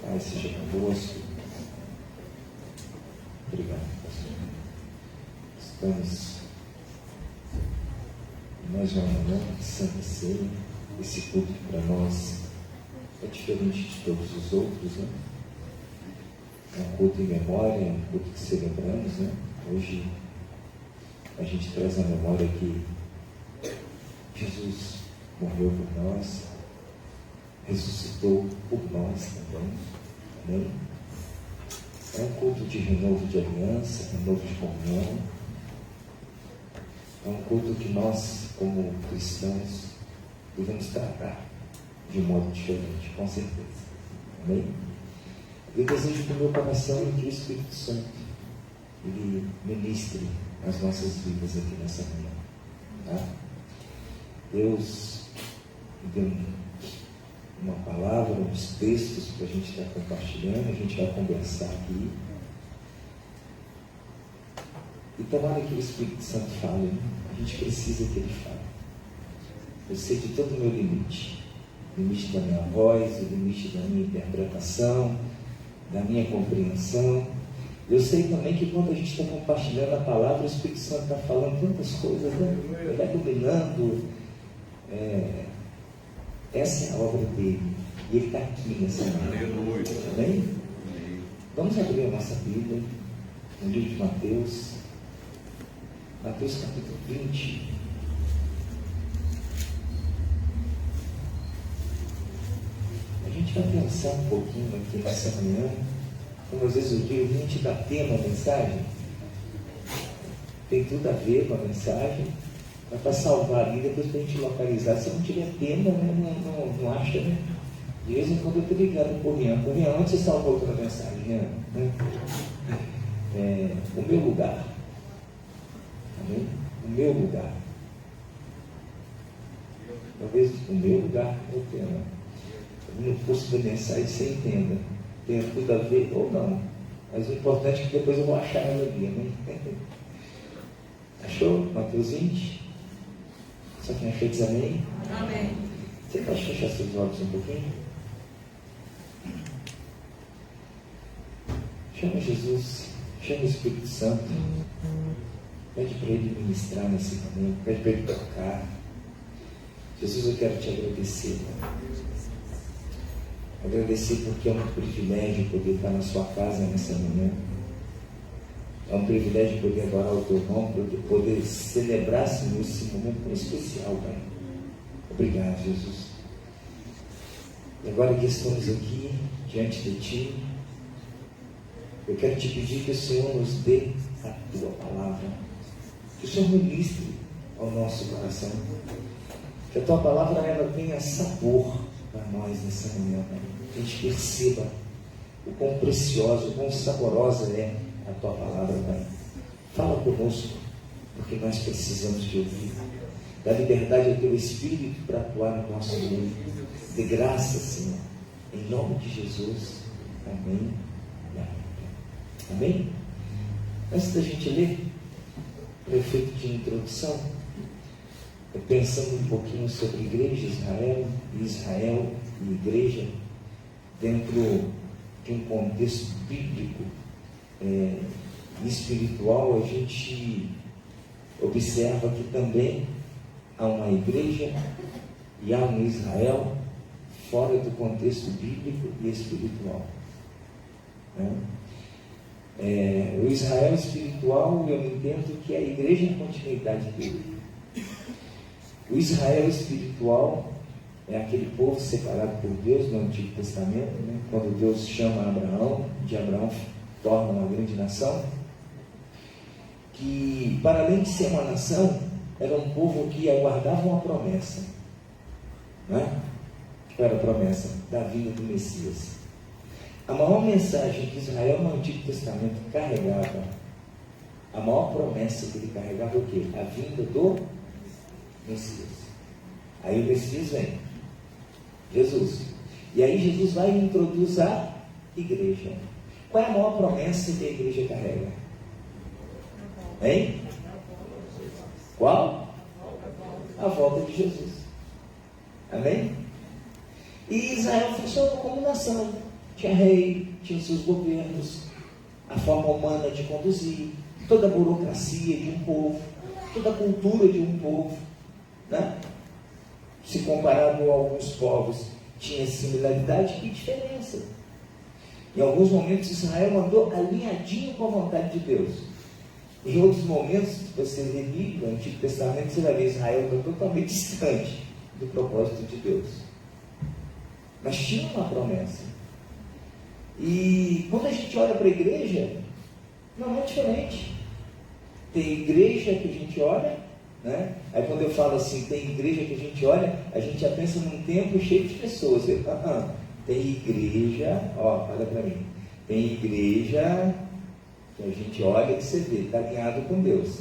Pai seja convosco. Obrigado, pastor. Estamos em mais uma manhã de Santa Ceia. Esse culto para nós é diferente de todos os outros, né? É um culto em memória, é um culto que celebramos, né? Hoje a gente traz à memória que Jesus morreu por nós, ressuscitou por nós também. Amém? É um culto de renovo de aliança, renovo de comunhão. É um culto que nós, como cristãos, devemos tratar de modo diferente, com certeza. Amém? Eu desejo do meu coração que o Espírito Santo ele ministre as nossas vidas aqui nessa manhã. Tá? Deus me deu uma palavra, uns textos para a gente estar compartilhando, a gente vai conversar aqui. E tomara que o Espírito Santo fale, né? A gente precisa que ele fale. Eu sei de todo o meu limite da minha voz, o limite da minha interpretação, da minha compreensão. Eu sei também que quando a gente está compartilhando a palavra, o Espírito Santo está falando tantas coisas, né? Ele vai iluminando. Essa é a obra dele. E ele está aqui nessa manhã. Amém? Vamos abrir a nossa Bíblia no livro de Mateus. Mateus capítulo 20. A gente vai pensar um pouquinho aqui nessa manhã. Como às vezes eu digo, a gente dá tema à mensagem. Tem tudo a ver com a mensagem. Para salvar ali, depois para a gente localizar. Se não tiver tema, né, não acha, né? De vez em quando eu estou ligando por Rian. Por Rian, onde você salvou outra mensagem, Rian? O meu lugar. Amém? O meu lugar. Talvez o meu lugar é o tema. No curso da mensagem você entenda. Tem tudo a ver ou não. Mas o importante é que depois eu vou achar ela ali. Amém? Achou? Mateus 20? Só quem achou diz amém? Amém. Você pode fechar seus olhos um pouquinho? Chama Jesus, chama o Espírito Santo. Pede para ele ministrar nesse momento, pede para ele tocar. Jesus, eu quero te agradecer. Agradecer porque é um privilégio poder estar na sua casa nessa manhã. É um privilégio poder adorar o teu nome, poder celebrar, Senhor, esse momento tão especial, Pai. Obrigado, Jesus. E agora que estamos aqui, diante de Ti, eu quero te pedir que o Senhor nos dê a Tua palavra. Que o Senhor ministre ao nosso coração. Que a Tua palavra, ela tenha sabor para nós nessa manhã, Pai. Que a gente perceba o quão preciosa, o quão saborosa é a Tua palavra, Pai. Fala conosco, porque nós precisamos de ouvir. Dá liberdade ao Teu Espírito para atuar no nosso meio. De graça, Senhor. Em nome de Jesus. Amém. Amém? Antes da gente ler, para efeito de introdução, pensando um pouquinho sobre igreja e Israel e igreja, dentro de um contexto bíblico e espiritual, a gente observa que também há uma igreja e há um Israel fora do contexto bíblico e espiritual. O Israel espiritual, eu entendo que a igreja é a continuidade dele. O Israel espiritual é aquele povo separado por Deus no Antigo Testamento, né? Quando Deus chama Abraão, de Abraão torna uma grande nação, que para além de ser uma nação, era um povo que aguardava uma promessa, né? Qual era a promessa? Da vinda do Messias. A maior mensagem que Israel no Antigo Testamento carregava, a maior promessa que ele carregava é o quê? A vinda do Messias. Aí o Messias vem, Jesus. E aí Jesus vai e introduz a igreja. Qual é a maior promessa que a igreja carrega? Hein? Qual? A volta de Jesus. Amém? E Israel funcionou como nação. Tinha rei, tinha seus governos, a forma humana de conduzir, toda a burocracia de um povo, toda a cultura de um povo, né? Se comparado a alguns povos, tinha similaridade e diferença. Em alguns momentos Israel andou alinhadinho com a vontade de Deus. Em outros momentos, se você ler Bíblia, no Antigo Testamento, você vai ver Israel totalmente distante do propósito de Deus. Mas tinha uma promessa. E quando a gente olha para a igreja, não é diferente. Tem igreja que a gente olha, né? Aí quando eu falo assim, tem igreja que a gente olha, a gente já pensa num templo cheio de pessoas. Tem igreja, olha para mim, tem igreja que a gente olha e você vê, está alinhado com Deus.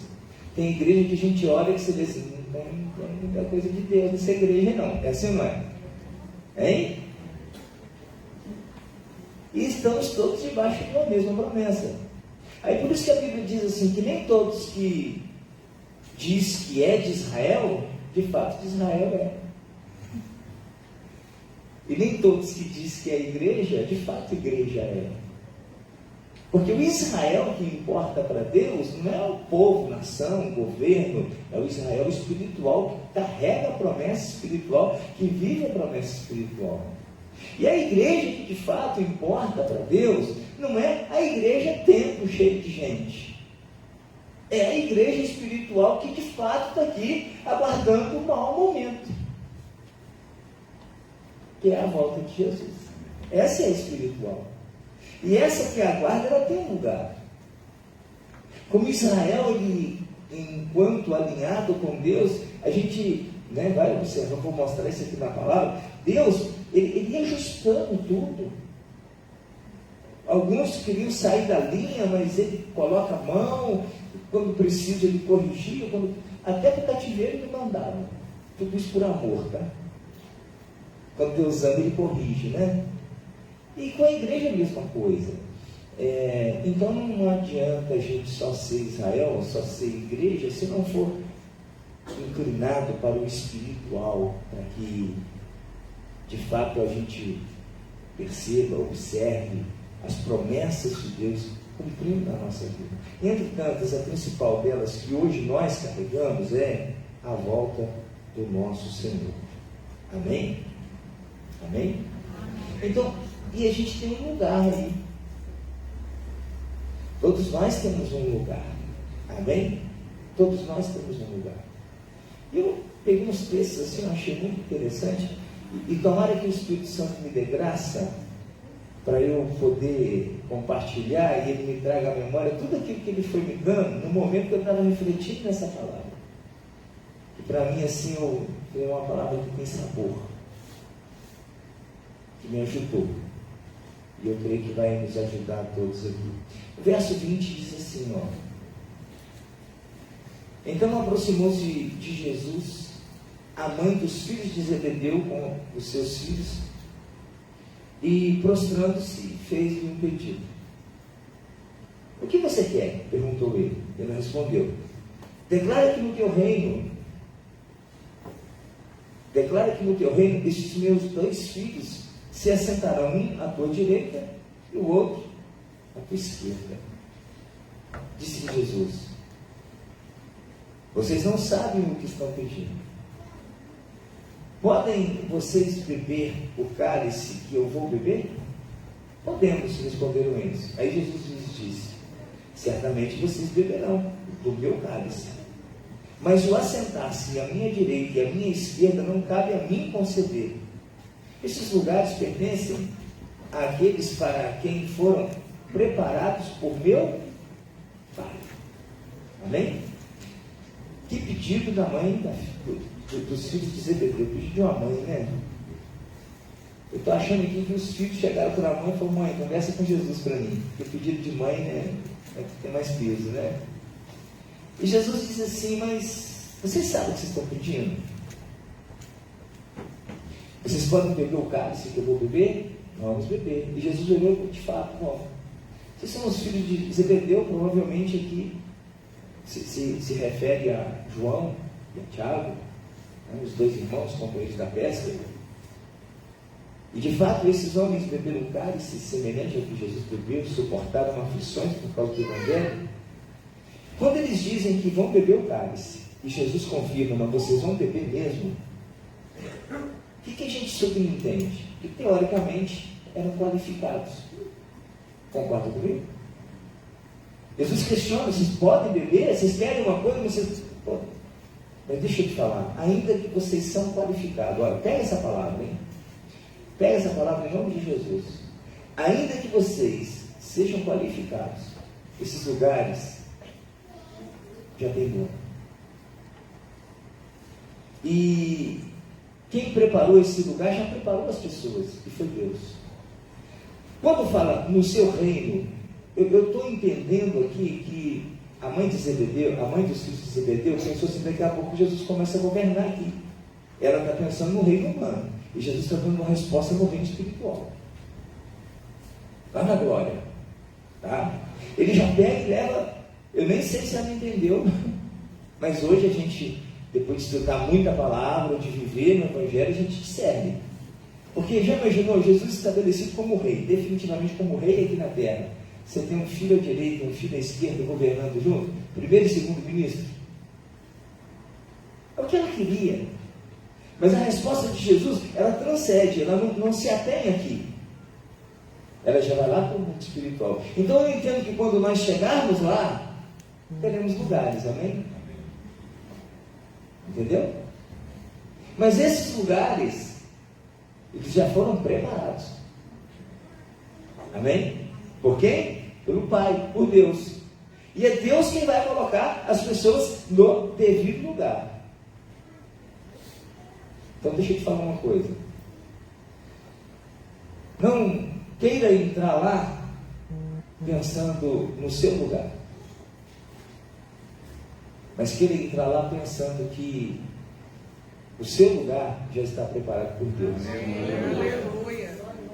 Tem igreja que a gente olha e você vê assim, não tem muita coisa de Deus nessa igreja não, é assim ou não é? Hein? E estamos todos debaixo de uma mesma promessa. Aí por isso que a Bíblia diz assim, que nem todos que diz que é de Israel, de fato de Israel é. E nem todos que diz que é igreja, de fato igreja é. Porque o Israel que importa para Deus não é o povo, nação, governo, é o Israel espiritual que carrega a promessa espiritual, que vive a promessa espiritual. E a igreja que de fato importa para Deus não é a igreja templo cheio de gente. É a igreja espiritual que de fato está aqui aguardando um mau momento, que é a volta de Jesus. Essa é a espiritual. E essa que aguarda, ela tem um lugar. Como Israel, ele, enquanto alinhado com Deus, a gente, né, vai observar, vou mostrar isso aqui na palavra, Deus, ele ia ajustando tudo. Alguns queriam sair da linha, mas ele coloca a mão, quando precisa ele corrigia, até para o cativeiro ele mandava. Tudo isso por amor, tá? Quando Deus ama, ele corrige, né? E com a igreja é a mesma coisa. Então não adianta a gente só ser Israel, só ser igreja, se não for inclinado para o espiritual, para que de fato a gente perceba, observe as promessas de Deus cumprindo na nossa vida. Entre tantas, a principal delas que hoje nós carregamos é a volta do nosso Senhor. Amém? Amém? Então, e a gente tem um lugar aí. Todos nós temos um lugar. Amém? Todos nós temos um lugar. E eu peguei uns textos assim, eu achei muito interessante. E tomara que o Espírito Santo me dê graça para eu poder compartilhar e ele me traga à memória tudo aquilo que ele foi me dando no momento que eu estava refletindo nessa palavra. E para mim, assim, foi uma palavra que tem sabor, que me ajudou. E eu creio que vai nos ajudar a todos aqui. O verso 20 diz assim, Então aproximou-se de Jesus a mãe dos filhos de Zebedeu com os seus filhos e, prostrando-se, fez-lhe um pedido. O que você quer? Perguntou ele. Ele respondeu, declara que no teu reino estes meus 2 filhos se assentarão, um à tua direita e o outro à tua esquerda. Disse Jesus, vocês não sabem o que estão pedindo. Podem vocês beber o cálice que eu vou beber? Podemos, responderam eles. Aí Jesus lhes disse, certamente vocês beberão do meu cálice, mas o assentar-se à minha direita e à minha esquerda não cabe a mim conceder. Esses lugares pertencem àqueles para quem foram preparados por meu Pai. Amém? Que pedido da mãe dos filhos de Zebedeu? Pedido de uma mãe, né? Eu estou achando aqui que os filhos chegaram para a mãe e falaram, mãe, conversa com Jesus para mim. Porque pedido de mãe, né, tem mais peso, né? E Jesus diz assim, mas vocês sabem o que vocês estão pedindo? Vocês podem beber o cálice que eu vou beber? Vamos beber. E Jesus olhou de fato, vocês são os filhos de Zebedeu, provavelmente aqui se refere a João e a Tiago, né, os 2 irmãos companheiros da pesca. E de fato, esses homens beberam um cálice semelhante ao que Jesus bebeu, suportaram aflições por causa do Evangelho. Quando eles dizem que vão beber o cálice, e Jesus confirma, mas vocês vão beber mesmo, o que a gente subentende? Que teoricamente eram qualificados. Concorda comigo? Jesus questiona, vocês podem beber? Vocês querem uma coisa? Vocês podem. Mas deixa eu te falar, ainda que vocês são qualificados, olha, pega essa palavra, hein? Pega essa palavra em nome de Jesus. Ainda que vocês sejam qualificados, esses lugares já tem dono. E quem preparou esse lugar já preparou as pessoas, e foi Deus. Quando fala no seu reino, eu estou entendendo aqui que a mãe de Zebedeu, a mãe dos filhos de Zebedeu, pensou assim, daqui a pouco Jesus começa a governar aqui. Ela está pensando no reino humano, e Jesus está dando uma resposta no reino espiritual. Lá na glória. Tá? Ele já pega e leva, eu nem sei se ela entendeu, mas hoje a gente, depois de estudar muita palavra, de viver no Evangelho, a gente discerne. Porque já imaginou Jesus estabelecido como rei, definitivamente como rei aqui na terra. Você tem um filho à direita e um filho à esquerda governando junto, primeiro e segundo ministro. É o que ela queria. Mas a resposta de Jesus, ela transcende, ela não se atém aqui. Ela já vai lá para o mundo espiritual. Então eu entendo que quando nós chegarmos lá, teremos lugares, amém? Entendeu? Mas esses lugares, eles já foram preparados. Amém? Por quem? Pelo Pai, por Deus. E é Deus quem vai colocar as pessoas no devido lugar. Então deixa eu te falar uma coisa. Não queira entrar lá pensando no seu lugar. Mas queira entrar lá pensando que o seu lugar já está preparado por Deus.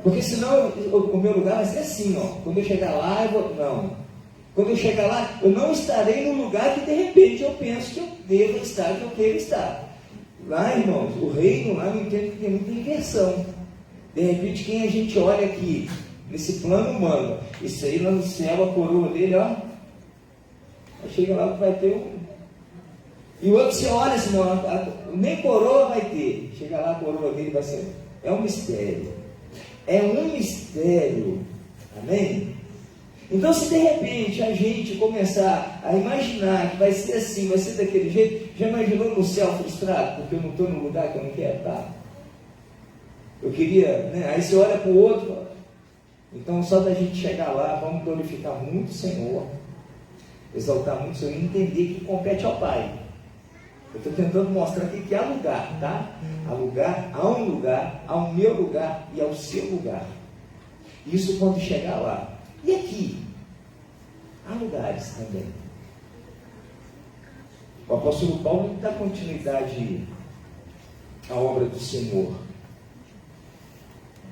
Porque senão o meu lugar vai ser assim, ó. Quando eu chegar lá, eu vou... Não. Quando eu chegar lá, eu não estarei no lugar que de repente eu penso que eu devo estar, que eu queira estar. Lá, irmãos, o reino lá, eu entendo que tem muita inversão. De repente, quem a gente olha aqui, nesse plano humano, isso aí lá no céu, a coroa dele, ó. Aí chega lá que vai ter um... E o outro, você olha assim, não, nem coroa vai ter. Chega lá, a coroa dele vai ser... É um mistério. É um mistério. Amém? Então, se de repente a gente começar a imaginar que vai ser assim, vai ser daquele jeito, já imaginou no céu frustrado? Porque eu não estou no lugar que eu não quero estar? Eu queria, né? Aí você olha para o outro. Então, só da gente chegar lá, vamos glorificar muito o Senhor, exaltar muito o Senhor e entender que compete ao Pai. Eu estou tentando mostrar aqui que há lugar, tá? Há um lugar, há o meu lugar e há o seu lugar. Isso quando chegar lá. E aqui? Há lugares também. O apóstolo Paulo dá continuidade à obra do Senhor.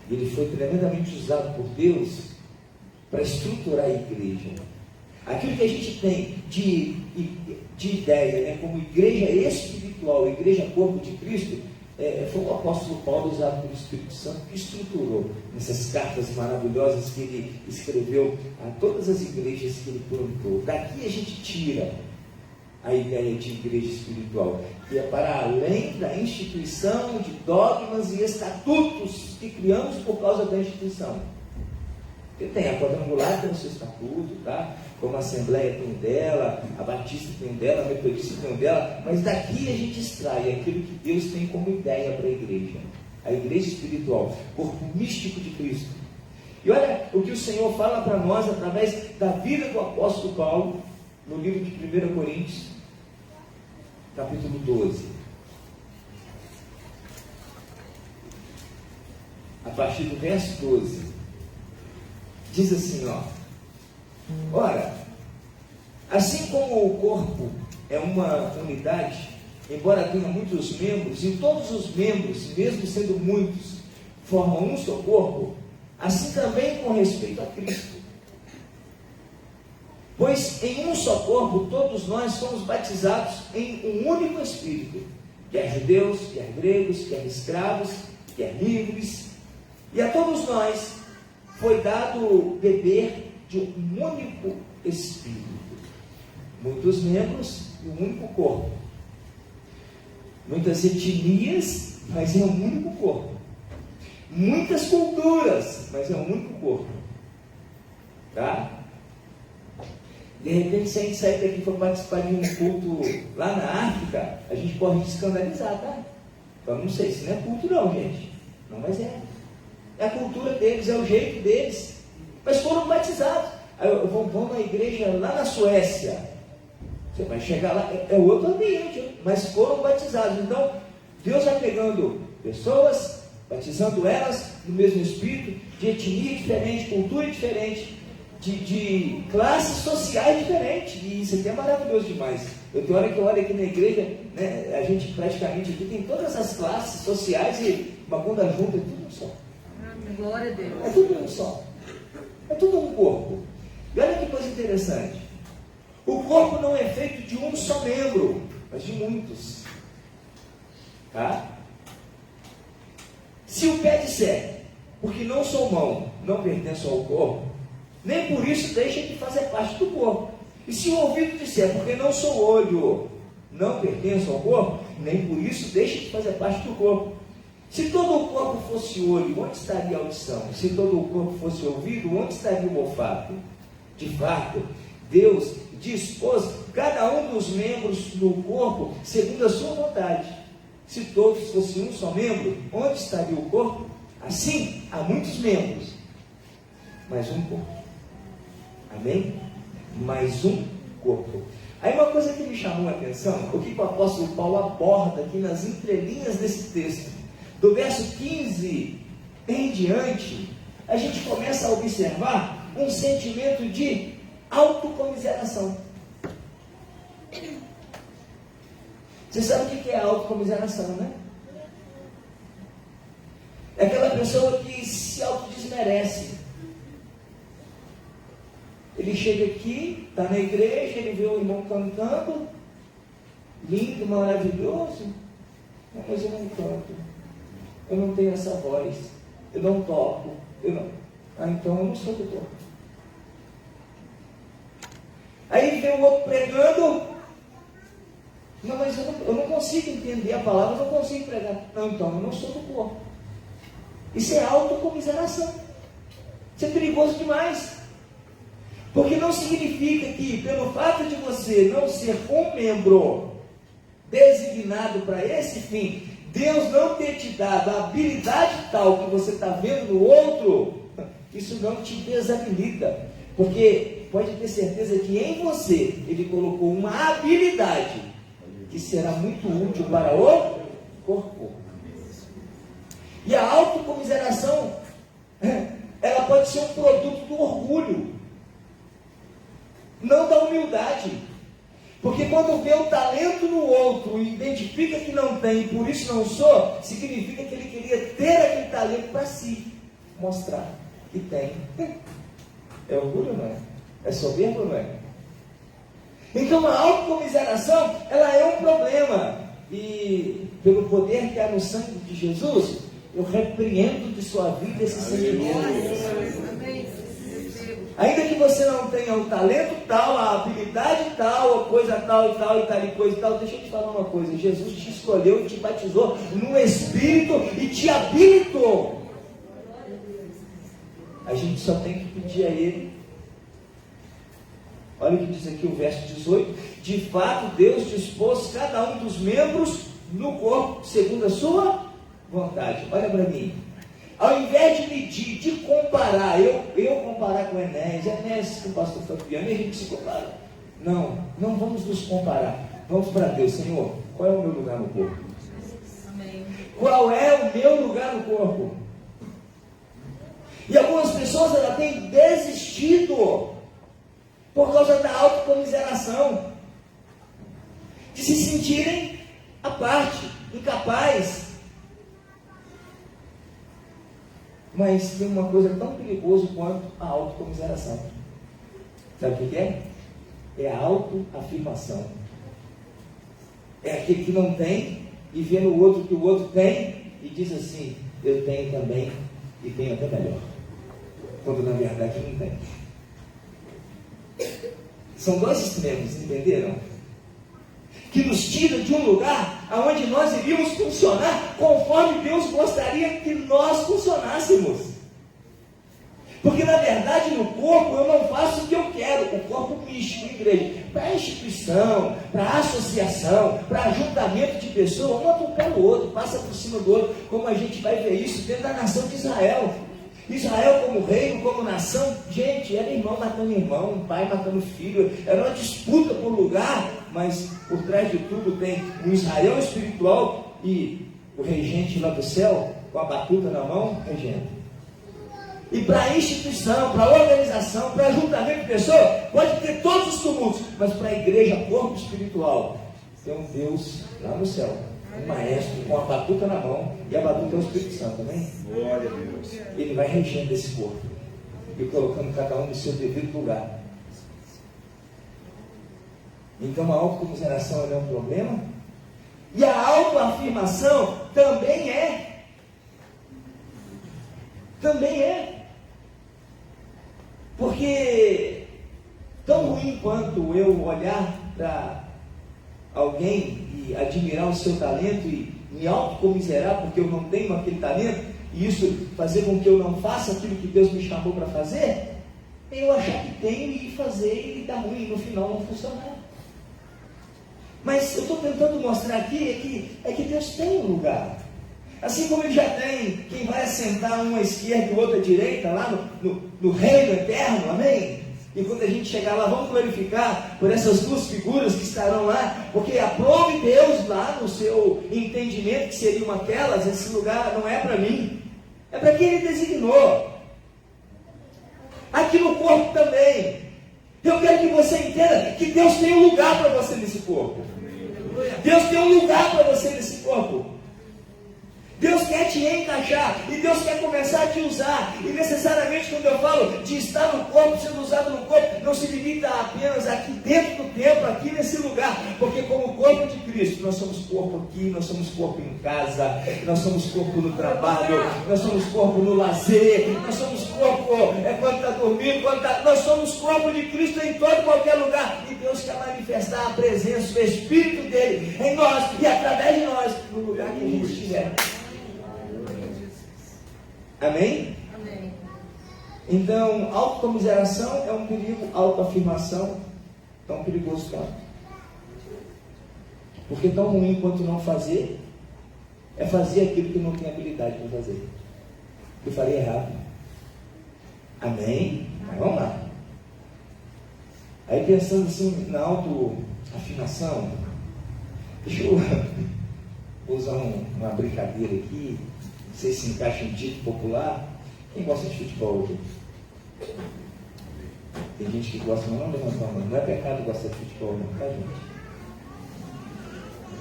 Ele foi tremendamente usado por Deus para estruturar a igreja. Aquilo que a gente tem de ideia, né, como igreja espiritual, igreja corpo de Cristo, foi o apóstolo Paulo usado pelo Espírito Santo que estruturou nessas cartas maravilhosas que ele escreveu a todas as igrejas que ele plantou. Daqui a gente tira a ideia de igreja espiritual, que é para além da instituição de dogmas e estatutos que criamos por causa da instituição. Porque tem a quadrangular, tem o seu estatuto, tá? Como a Assembleia tem dela, a Batista tem dela, a Metodista tem dela, mas daqui a gente extrai aquilo que Deus tem como ideia para a igreja espiritual, corpo místico de Cristo. E olha o que o Senhor fala para nós através da vida do apóstolo Paulo, no livro de 1 Coríntios, capítulo 12. A partir do verso 12, diz assim, ó: ora, assim como o corpo é uma unidade, embora tenha muitos membros, e todos os membros, mesmo sendo muitos, formam um só corpo, assim também com respeito a Cristo. Pois em um só corpo todos nós somos batizados em um único Espírito, quer judeus, quer gregos, quer escravos, quer livres, E a todos nós foi dado beber de um único Espírito. Muitos membros e um único corpo. Muitas etnias, mas é um único corpo. Muitas culturas, mas é um único corpo. Tá? De repente, se a gente sair daqui para participar de um culto lá na África, a gente pode se escandalizar, tá? Então, não sei se não é culto não, gente. Não, mas é. É a cultura deles, é o jeito deles. Mas foram batizados. Vão na igreja lá na Suécia. Você vai chegar lá, é outro ambiente, mas foram batizados. Então, Deus vai pegando pessoas, batizando elas no mesmo Espírito, de etnia diferente, cultura diferente, de classes sociais diferentes. E isso aqui é maravilhoso demais. Eu tenho hora que eu olho aqui na igreja, né, a gente praticamente aqui tem todas as classes sociais e uma bunda junta, é tudo um só. Glória a Deus. É tudo um só. É tudo um corpo. E olha que coisa interessante. O corpo não é feito de um só membro, mas de muitos. Tá? Se o pé disser, porque não sou mão, não pertenço ao corpo, nem por isso deixa de fazer parte do corpo. E se o ouvido disser, porque não sou olho, não pertenço ao corpo, nem por isso deixa de fazer parte do corpo. Se todo o corpo fosse olho, onde estaria a audição? Se todo o corpo fosse ouvido, onde estaria o olfato? De fato, Deus dispôs cada um dos membros do corpo segundo a sua vontade. Se todos fossem um só membro, onde estaria o corpo? Assim, há muitos membros, mas um corpo. Amém? Mais um corpo. Aí uma coisa que me chamou a atenção, o que o apóstolo Paulo aborda aqui nas entrelinhas desse texto, do verso 15 em diante, a gente começa a observar um sentimento de autocomiseração. Você sabe o que é autocomiseração, né? É aquela pessoa que se autodesmerece. Ele chega aqui, está na igreja, ele vê o irmão cantando, lindo, maravilhoso, mas eu não canto, eu não tenho essa voz, eu não toco, então eu não sou do corpo. Aí vem o outro pregando, não, mas eu não consigo entender a palavra, eu não consigo pregar, não, então eu não sou do corpo. Isso é autocomiseração. Isso é perigoso demais. Porque não significa que, pelo fato de você não ser um membro designado para esse fim, Deus não ter te dado a habilidade tal que você está vendo no outro, isso não te desabilita. Porque pode ter certeza que em você Ele colocou uma habilidade que será muito útil para o corpo. E a autocomiseração, ela pode ser um produto do orgulho, não da humildade. Porque quando vê o talento no outro e identifica que não tem, e por isso não sou, significa que ele queria ter aquele talento para si, mostrar que tem. É orgulho, não é? É soberba, não é? Então a autocomiseração, ela é um problema. E pelo poder que há no sangue de Jesus, eu repreendo de sua vida esse sentimento. Ainda que você não tenha o talento tal, a habilidade tal, a coisa tal e tal e tal e coisa e tal, deixa eu te falar uma coisa. Jesus te escolheu e te batizou no Espírito e te habilitou. A gente só tem que pedir a Ele. Olha o que diz aqui o verso 18. De fato, Deus dispôs cada um dos membros no corpo, segundo a sua vontade. Olha para mim. Ao invés de medir, de comparar, eu comparar com Enéas com o pastor Fabiano, e a gente se compara. Não vamos nos comparar. Vamos para Deus. Senhor, qual é o meu lugar no corpo? Amém. Qual é o meu lugar no corpo? E algumas pessoas elas têm desistido por causa da autocomiseração, de se sentirem à parte, incapazes. Mas tem uma coisa tão perigosa quanto a autocomiseração. Sabe o que é? É a autoafirmação. É aquele que não tem e vê no outro que o outro tem e diz assim: eu tenho também, e tem até melhor, quando na verdade não tem. São dois extremos, entenderam? Que nos tira de um lugar aonde nós iríamos funcionar conforme Deus gostaria que nós funcionássemos. Porque na verdade no corpo eu não faço o que eu quero, o corpo místico, igreja, para a instituição, para a associação, para ajuntamento de pessoas, um atropela o outro, passa por cima do outro, como a gente vai ver isso dentro da nação de Israel. Israel como reino, como nação, gente, era irmão matando irmão, pai matando filho, era uma disputa por lugar, mas por trás de tudo tem um Israel espiritual e o regente lá do céu, com a batuta na mão, regendo. E para a instituição, para a organização, para ajuntamento de pessoas, pode ter todos os tumultos, mas para a igreja, corpo espiritual, tem um Deus lá no céu, um maestro com a batuta na mão, e a batuta é o Espírito Santo, amém? Glória a Deus. Ele vai regendo esse corpo e colocando cada um no seu devido lugar. Então a autocomiseração é um problema, e a autoafirmação também é. Também é. Porque tão ruim quanto eu olhar para alguém e admirar o seu talento e me autocomiserar porque eu não tenho aquele talento, e isso fazer com que eu não faça aquilo que Deus me chamou para fazer, eu achar que tenho e fazer e dar ruim, e no final não funcionar. Mas eu estou tentando mostrar aqui é que Deus tem um lugar. Assim como Ele já tem quem vai assentar um à esquerda e o outro à direita, lá no reino eterno, amém? E quando a gente chegar lá, vamos glorificar por essas duas figuras que estarão lá, porque aprove Deus lá no seu entendimento que seriam aquelas, esse lugar não é para mim, é para quem Ele designou. Aqui no corpo também. Eu quero que você entenda que Deus tem um lugar para você nesse corpo. Deus tem um lugar para você nesse corpo. Deus quer te encaixar e Deus quer começar a te usar. E necessariamente quando eu falo de estar no corpo, sendo usado no corpo, não se limita apenas aqui dentro do templo, aqui nesse lugar. Porque como corpo de Cristo, nós somos corpo aqui, nós somos corpo em casa, nós somos corpo no trabalho, nós somos corpo no lazer, nós somos corpo quando está dormindo, nós somos corpo de Cristo em todo e qualquer lugar. E Deus quer manifestar a presença, o Espírito dele em nós e através de nós, no lugar que a gente estiver. Amém? Amém. Então, autocomiseração é um perigo, autoafirmação é um perigoso tanto. Porque tão ruim quanto não fazer, é fazer aquilo que não tem habilidade para fazer. Eu falei errado. Amém? Mas vamos lá. Aí pensando assim na autoafirmação, deixa eu usar uma brincadeira aqui. Não sei se encaixa em dito popular. Quem gosta de futebol hoje? Tem gente que gosta, mas não levanta a mão. Não é pecado gostar de futebol, não, tá, gente?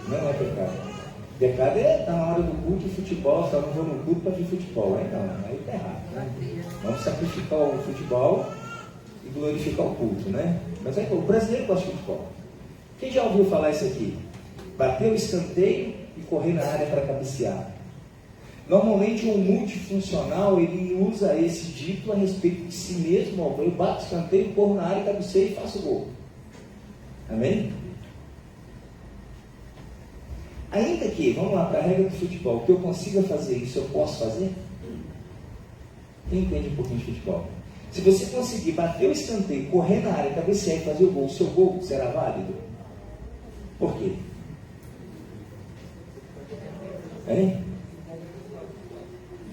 Não é pecado. Pecado é estar na hora do culto de futebol, só não vou no culto para ver futebol. Aí não, aí está errado. Né? Vamos sacrificar o futebol e glorificar o culto, né? Mas aí, o brasileiro gosta de futebol. Quem já ouviu falar isso aqui? Bater o escanteio e correr na área para cabecear. Normalmente um multifuncional, ele usa esse dito a respeito de si mesmo. Eu bato o escanteio, corro na área, cabeceio e faço o gol. Amém? Ainda que, vamos lá, para a regra do futebol, que eu consiga fazer isso, eu posso fazer? Quem entende um pouquinho de futebol? Se você conseguir bater o escanteio, correr na área, cabecear e fazer o gol, o seu gol será válido? Por quê? Hein?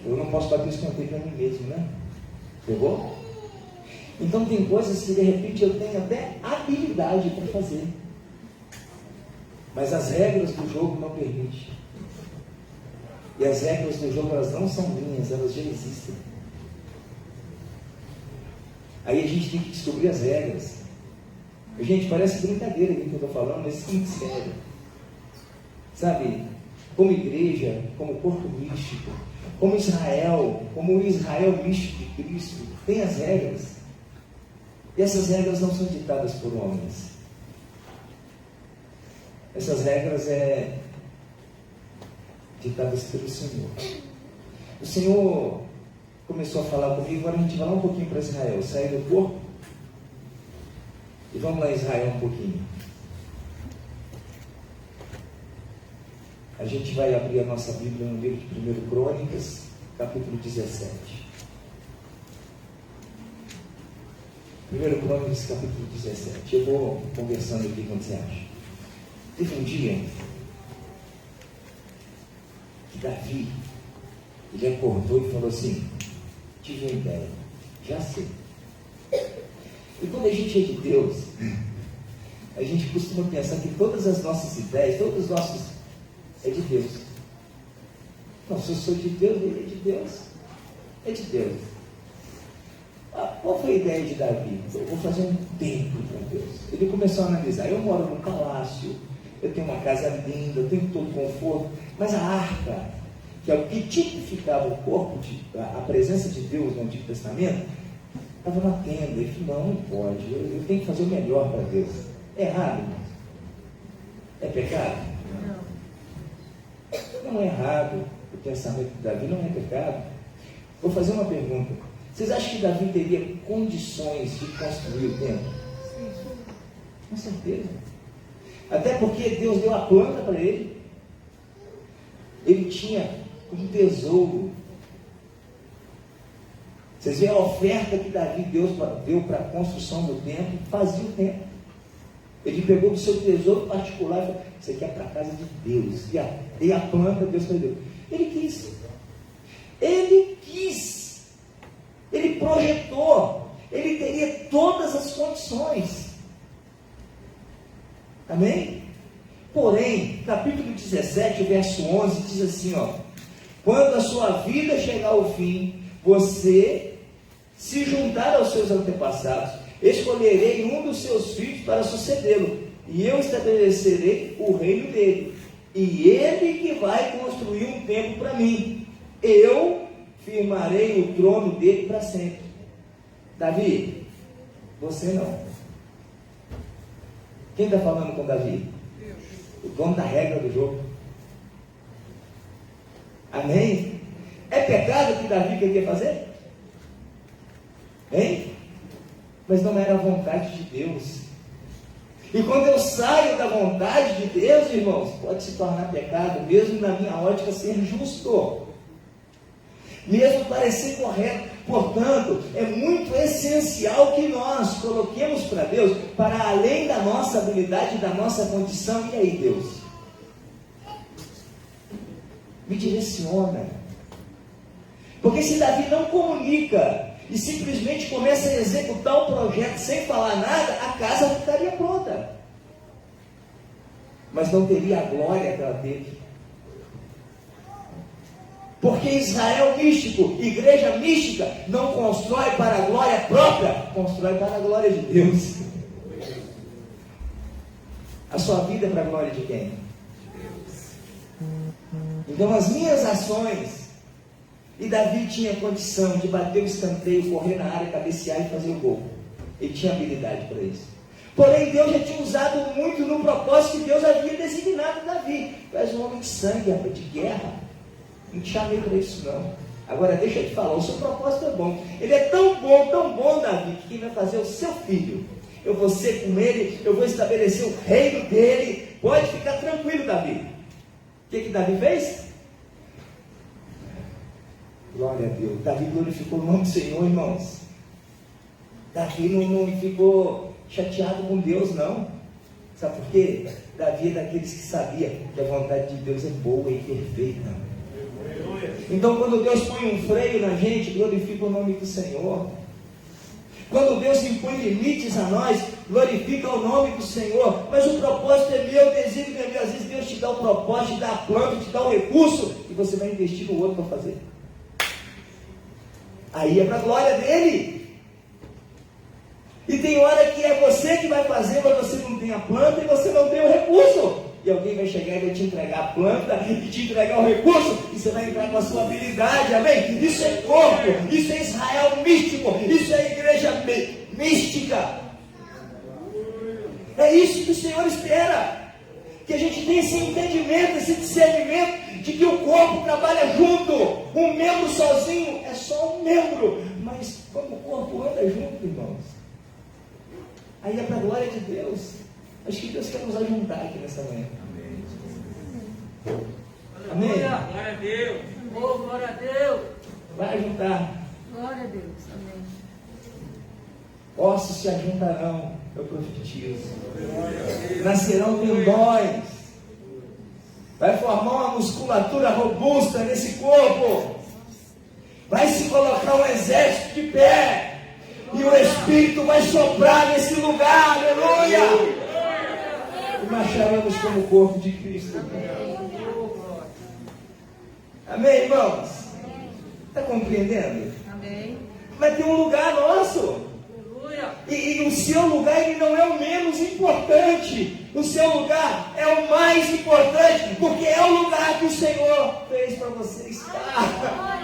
Eu não posso bater o escanteio para mim mesmo, né? Pegou? Então tem coisas que de repente eu tenho até habilidade para fazer. Mas as regras do jogo não permitem. E as regras do jogo, elas não são minhas, elas já existem. Aí a gente tem que descobrir as regras. Gente, parece brincadeira aqui que eu estou falando, mas sim, sério. Sabe, como igreja, como corpo místico, como Israel, como o Israel místico de Cristo, tem as regras. E essas regras não são ditadas por homens. Essas regras é ditadas pelo Senhor. O Senhor começou a falar comigo. Agora a gente vai lá um pouquinho para Israel, sair do corpo e vamos lá em Israel um pouquinho. A gente vai abrir a nossa Bíblia no livro de 1 Crônicas, capítulo 17. 1 Crônicas, capítulo 17. Eu vou conversando aqui com você acha. Teve um dia que Davi, ele acordou e falou assim: tive uma ideia, já sei. E quando a gente é de Deus, a gente costuma pensar que todas as nossas ideias, todos os nossos, é de Deus. Não, se eu sou de Deus, ele é de Deus. É de Deus. Qual foi a ideia de Davi? Eu vou fazer um templo para Deus. Ele começou a analisar: eu moro num palácio, eu tenho uma casa linda, eu tenho todo conforto, mas a arca, que é o que tipificava o corpo, a presença de Deus no Antigo Testamento, estava na tenda. Ele falou: não pode, eu tenho que fazer o melhor para Deus. É errado, irmão? É pecado? Não é errado. O pensamento de Davi não é pecado. Vou fazer uma pergunta: vocês acham que Davi teria condições de construir o templo? Com certeza. Até porque Deus deu a planta para ele. Ele tinha um tesouro. Vocês veem a oferta que Davi deu para a construção do templo, fazia o templo. Ele pegou do seu tesouro particular e falou: isso aqui é para a casa de Deus. E a planta Deus deu. Ele quis. Ele quis. Ele projetou. Ele teria todas as condições. Amém? Porém, capítulo 17, verso 11, diz assim, ó: quando a sua vida chegar ao fim, você se juntar aos seus antepassados, escolherei um dos seus filhos para sucedê-lo, e eu estabelecerei o reino dele, e ele que vai construir um templo para mim. Eu firmarei o trono dele para sempre. Davi, você não. Quem está falando com Davi? O dono da regra do jogo. Amém? É pecado que Davi queria fazer? Hein? Mas não era a vontade de Deus. E quando eu saio da vontade de Deus, irmãos, pode se tornar pecado, mesmo na minha ótica ser justo, mesmo parecer correto. Portanto, é muito essencial que nós coloquemos para Deus, para além da nossa habilidade, da nossa condição. E aí, Deus? Me direciona. Porque se Davi não comunica e simplesmente começa a executar o projeto sem falar nada, a casa ficaria pronta, mas não teria a glória que ela teve. Porque Israel místico, igreja mística, não constrói para a glória própria, constrói para a glória de Deus. A sua vida é para a glória de quem? Então as minhas ações, e Davi tinha condição de bater o escanteio, correr na área, cabecear e fazer o gol. Ele tinha habilidade para isso. Porém, Deus já tinha usado muito no propósito que Deus havia designado Davi. Tu és um homem de sangue, de guerra. Não te chamei para isso não. Agora deixa eu te falar, o seu propósito é bom. Ele é tão bom, Davi, que quem vai fazer é o seu filho. Eu vou ser com ele, eu vou estabelecer o reino dele. Pode ficar tranquilo, Davi. O que Davi fez? Glória a Deus. Davi glorificou o nome do Senhor, irmãos. Davi não ficou chateado com Deus, não. Sabe por quê? Davi é daqueles que sabia que a vontade de Deus é boa e perfeita. Então, quando Deus põe um freio na gente, glorifica o nome do Senhor. Quando Deus impõe limites a nós, glorifica o nome do Senhor. Mas o propósito é meu, o desígnio é meu. Às vezes Deus te dá o propósito, te dá a planta, te dá o recurso, e você vai investir no outro para fazer. Aí é para a glória dele. E tem hora que é você que vai fazer, mas você não tem a planta e você não tem o recurso. E alguém vai chegar e vai te entregar a planta e te entregar o recurso, e você vai entrar com a sua habilidade, amém? Isso é corpo, isso é Israel místico, isso é igreja mística. É isso que o Senhor espera, que a gente tenha esse entendimento, esse discernimento de que o corpo trabalha junto. Um membro sozinho é só um membro, mas como o corpo anda junto, irmãos. Aí é para a glória de Deus. Acho que Deus quer nos ajuntar aqui nessa manhã. Amém? Glória a Deus. Oh, glória a Deus. Vai ajuntar. Glória a Deus. Amém. Ossos se ajuntarão, eu profetizo. Nascerão tendões. Vai formar uma musculatura robusta nesse corpo. Vai se colocar um exército de pé. E o Espírito vai soprar nesse lugar. Aleluia! E marcharemos como o corpo de Cristo. Amém, irmãos? Está compreendendo? Amém. Mas tem um lugar nosso. E o seu lugar, ele não é o menos importante. O seu lugar é o mais importante, porque é o lugar que o Senhor fez para você estar.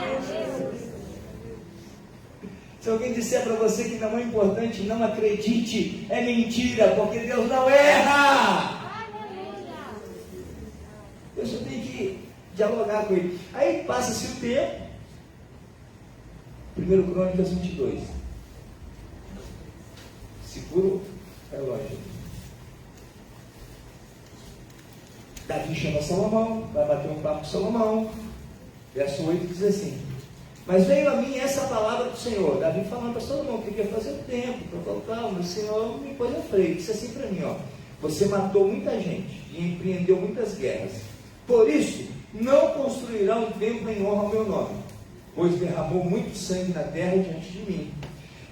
Se alguém disser para você que não é importante, não acredite, é mentira, porque Deus não erra. Eu só tenho que dialogar com ele. Aí passa-se o tempo. 1 Crônicas 22. Segura o relógio. Davi chama Salomão, vai bater um papo com Salomão. Verso 8 diz assim: mas veio a mim essa palavra do Senhor. Davi falando para Salomão que queria fazer o tempo, mas o Senhor me pôs à frente. Disse assim para mim: ó, você matou muita gente e empreendeu muitas guerras. Por isso, não construirá um templo em honra ao meu nome, pois derramou muito sangue na terra diante de mim.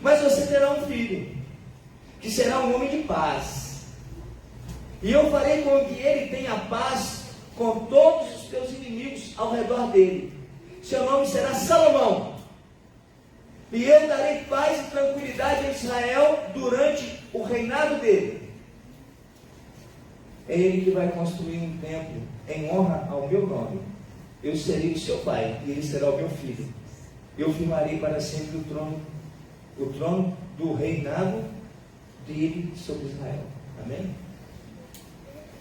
Mas você terá um filho, que será um homem de paz. E eu farei com que ele tenha paz com todos os teus inimigos ao redor dele. Seu nome será Salomão. E eu darei paz e tranquilidade a Israel durante o reinado dele. É ele que vai construir um templo em honra ao meu nome. Eu serei o seu pai e ele será o meu filho. Eu firmarei para sempre o trono do reinado dele sobre Israel. Amém?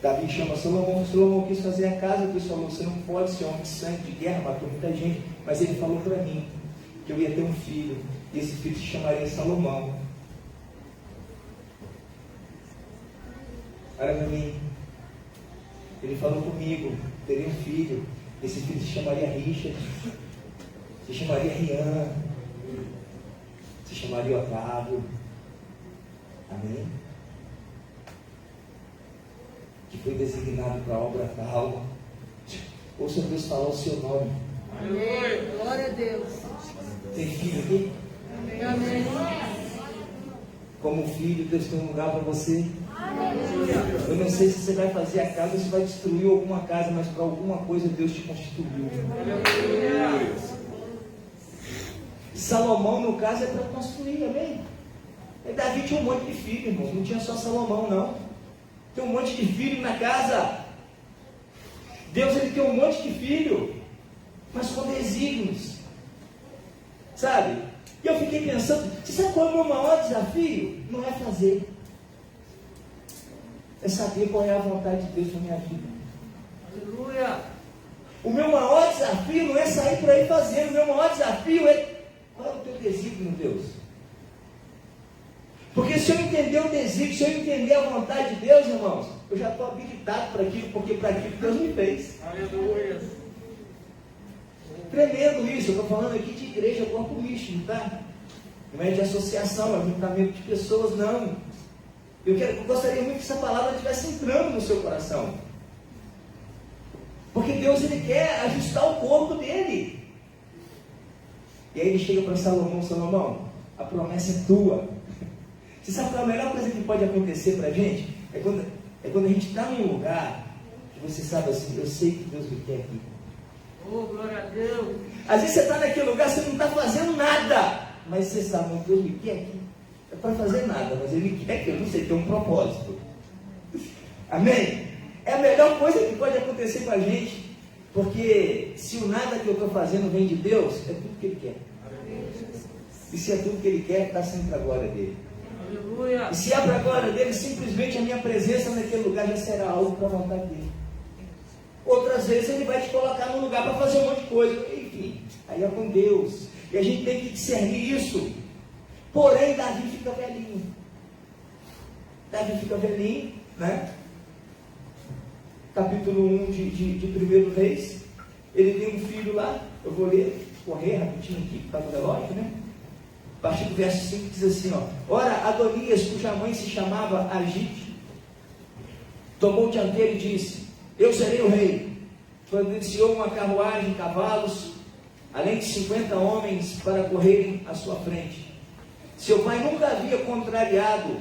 Davi chama Salomão. Salomão quis fazer a casa. Deus falou: você não pode ser homem de sangue, de guerra, matou muita gente. Mas ele falou para mim que eu ia ter um filho, e esse filho se chamaria Salomão. Olha para mim. Ele falou comigo: teria um filho, esse filho se chamaria Richard, se chamaria Rian, se chamaria Otávio. Amém? Que foi designado para a obra tal. Ouça Deus falar o seu nome. Amém. Glória a Deus. Tem filho aqui? Amém. Como filho, Deus tem um lugar para você. Eu não sei se você vai fazer a casa ou se vai destruir alguma casa, mas para alguma coisa Deus te constituiu. Salomão, no caso, é para construir, amém? E Davi tinha um monte de filhos, irmãos. Não tinha só Salomão, não. Tem um monte de filho na casa. Deus, ele tem um monte de filho, mas com desígnios, sabe? E eu fiquei pensando, você sabe qual é o meu maior desafio? Não é fazer, é saber qual é a vontade de Deus para a minha vida. Aleluia. O meu maior desafio não é sair por aí fazendo. O meu maior desafio é: qual é o teu desígnio, Deus? Porque se eu entender o desígnio, se eu entender a vontade de Deus, irmãos, eu já estou habilitado para aquilo, porque para aquilo que Deus me fez. Aleluia. Tremendo isso. Eu estou falando aqui de igreja, corpo místico, tá? Não é de associação, é ajuntamento de pessoas, não. Eu gostaria muito que essa palavra estivesse entrando no seu coração. Porque Deus, ele quer ajustar o corpo dele. E aí ele chega para Salomão: Salomão, a promessa é tua. Você sabe qual é a melhor coisa que pode acontecer para a gente? É quando a gente está num lugar que você sabe assim: eu sei que Deus me quer aqui. Oh, glória a Deus. Às vezes você está naquele lugar, você não está fazendo nada, mas você sabe: Deus me quer aqui. É para fazer nada, mas Ele quer que eu não sei, tem um propósito. Amém? É a melhor coisa que pode acontecer com a gente, porque se o nada que eu estou fazendo vem de Deus, é tudo que Ele quer. E se é tudo que Ele quer, está sempre a glória dele. Aleluia. E se é para a glória dele, simplesmente a minha presença naquele lugar já será algo para a vontade dele. Outras vezes Ele vai te colocar num lugar para fazer um monte de coisa, enfim, aí é com Deus. E a gente tem que discernir isso. Porém, Davi fica velhinho. Davi fica velhinho, né? Capítulo 1 de 1 Reis. Ele tem um filho lá. Eu vou ler, correr rapidinho aqui por causa do relógio, né? A partir do verso 5 diz assim, ó. Ora, Adonias, cuja mãe se chamava Agite, tomou dianteiro e disse: eu serei o rei. Providenciou uma carruagem, cavalos, além de 50 homens para correrem à sua frente. Seu pai nunca havia contrariado,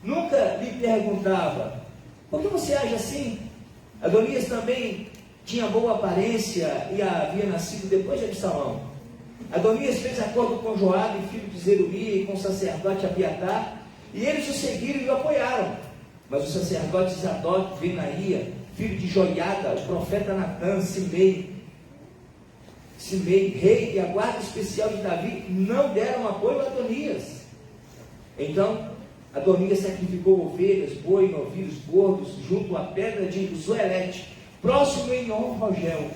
nunca lhe perguntava: por que você age assim? Adonias também tinha boa aparência e havia nascido depois de Absalão. Adonias fez acordo com Joabe, filho de Zeruia, e com o sacerdote Abiatar, e eles o seguiram e o apoiaram. Mas os sacerdotes Zadok, Benaía, filho de Joiada, o profeta Natã, Simei, rei e a guarda especial de Davi, não deram apoio a Adonias. Então, Adonias sacrificou ovelhas, boi, novilhos gordos, junto à pedra de Zoelete, próximo em Rogel.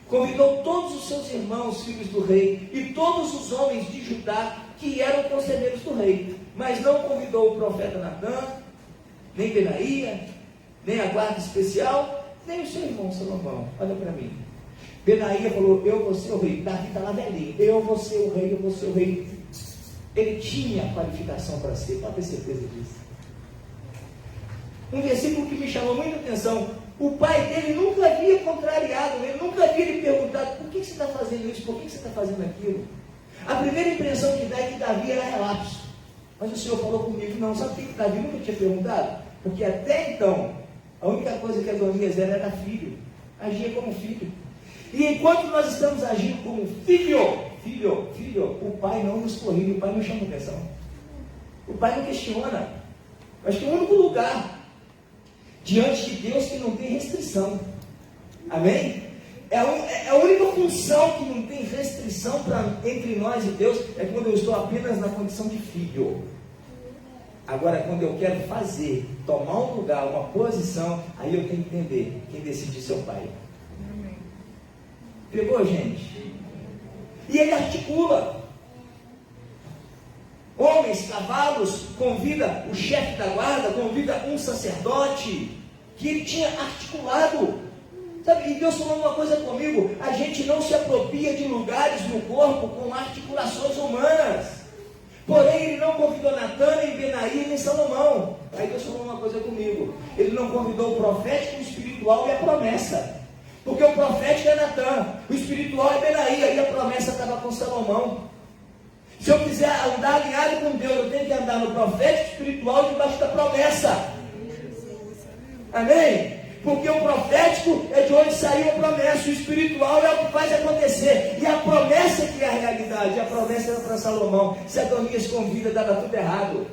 Convidou todos os seus irmãos, filhos do rei, e todos os homens de Judá, que eram conselheiros do rei. Mas não convidou o profeta Natã, nem Benaía, nem a guarda especial, nem o seu irmão Salomão. Olha para mim. Benaía falou: eu vou ser o rei. Davi está lá velhinho. Eu vou ser o rei, eu vou ser o rei. Ele tinha qualificação para ser, pode ter certeza disso. Um versículo que me chamou muita atenção. O pai dele nunca havia contrariado, ele nunca havia lhe perguntado: por que você está fazendo isso? Por que você está fazendo aquilo? A primeira impressão que dá é que Davi era relapso. Mas o Senhor falou comigo: não, sabe por que Davi nunca tinha perguntado? Porque até então, a única coisa que Adonias era filho, agia como filho. E enquanto nós estamos agindo como filho, o pai não nos corrige, o pai não chama atenção. O pai não questiona. Acho que é o único lugar diante de Deus que não tem restrição. Amém? É a única função que não tem restrição entre nós e Deus é quando eu estou apenas na condição de filho. Agora, quando eu quero fazer, tomar um lugar, uma posição, aí eu tenho que entender quem decide ser o pai. Pegou, gente? E ele articula. Homens, cavalos, convida o chefe da guarda, convida um sacerdote, que ele tinha articulado. Sabe, e Deus falou uma coisa comigo: a gente não se apropria de lugares no corpo com articulações humanas. Porém, ele não convidou Natã, nem Benaía, nem Salomão. Aí Deus falou uma coisa comigo: ele não convidou o profético, o espiritual e a promessa. Porque o profético é Natã, o espiritual é Benaía, e a promessa estava com Salomão. Se eu quiser andar alinhado com Deus, eu tenho que andar no profético, espiritual e debaixo da promessa. Amém? Porque o profético é de onde saiu a promessa, o espiritual é o que faz acontecer, e a promessa que é a realidade. A promessa era para Salomão. Se Adonias convida, dava tudo errado.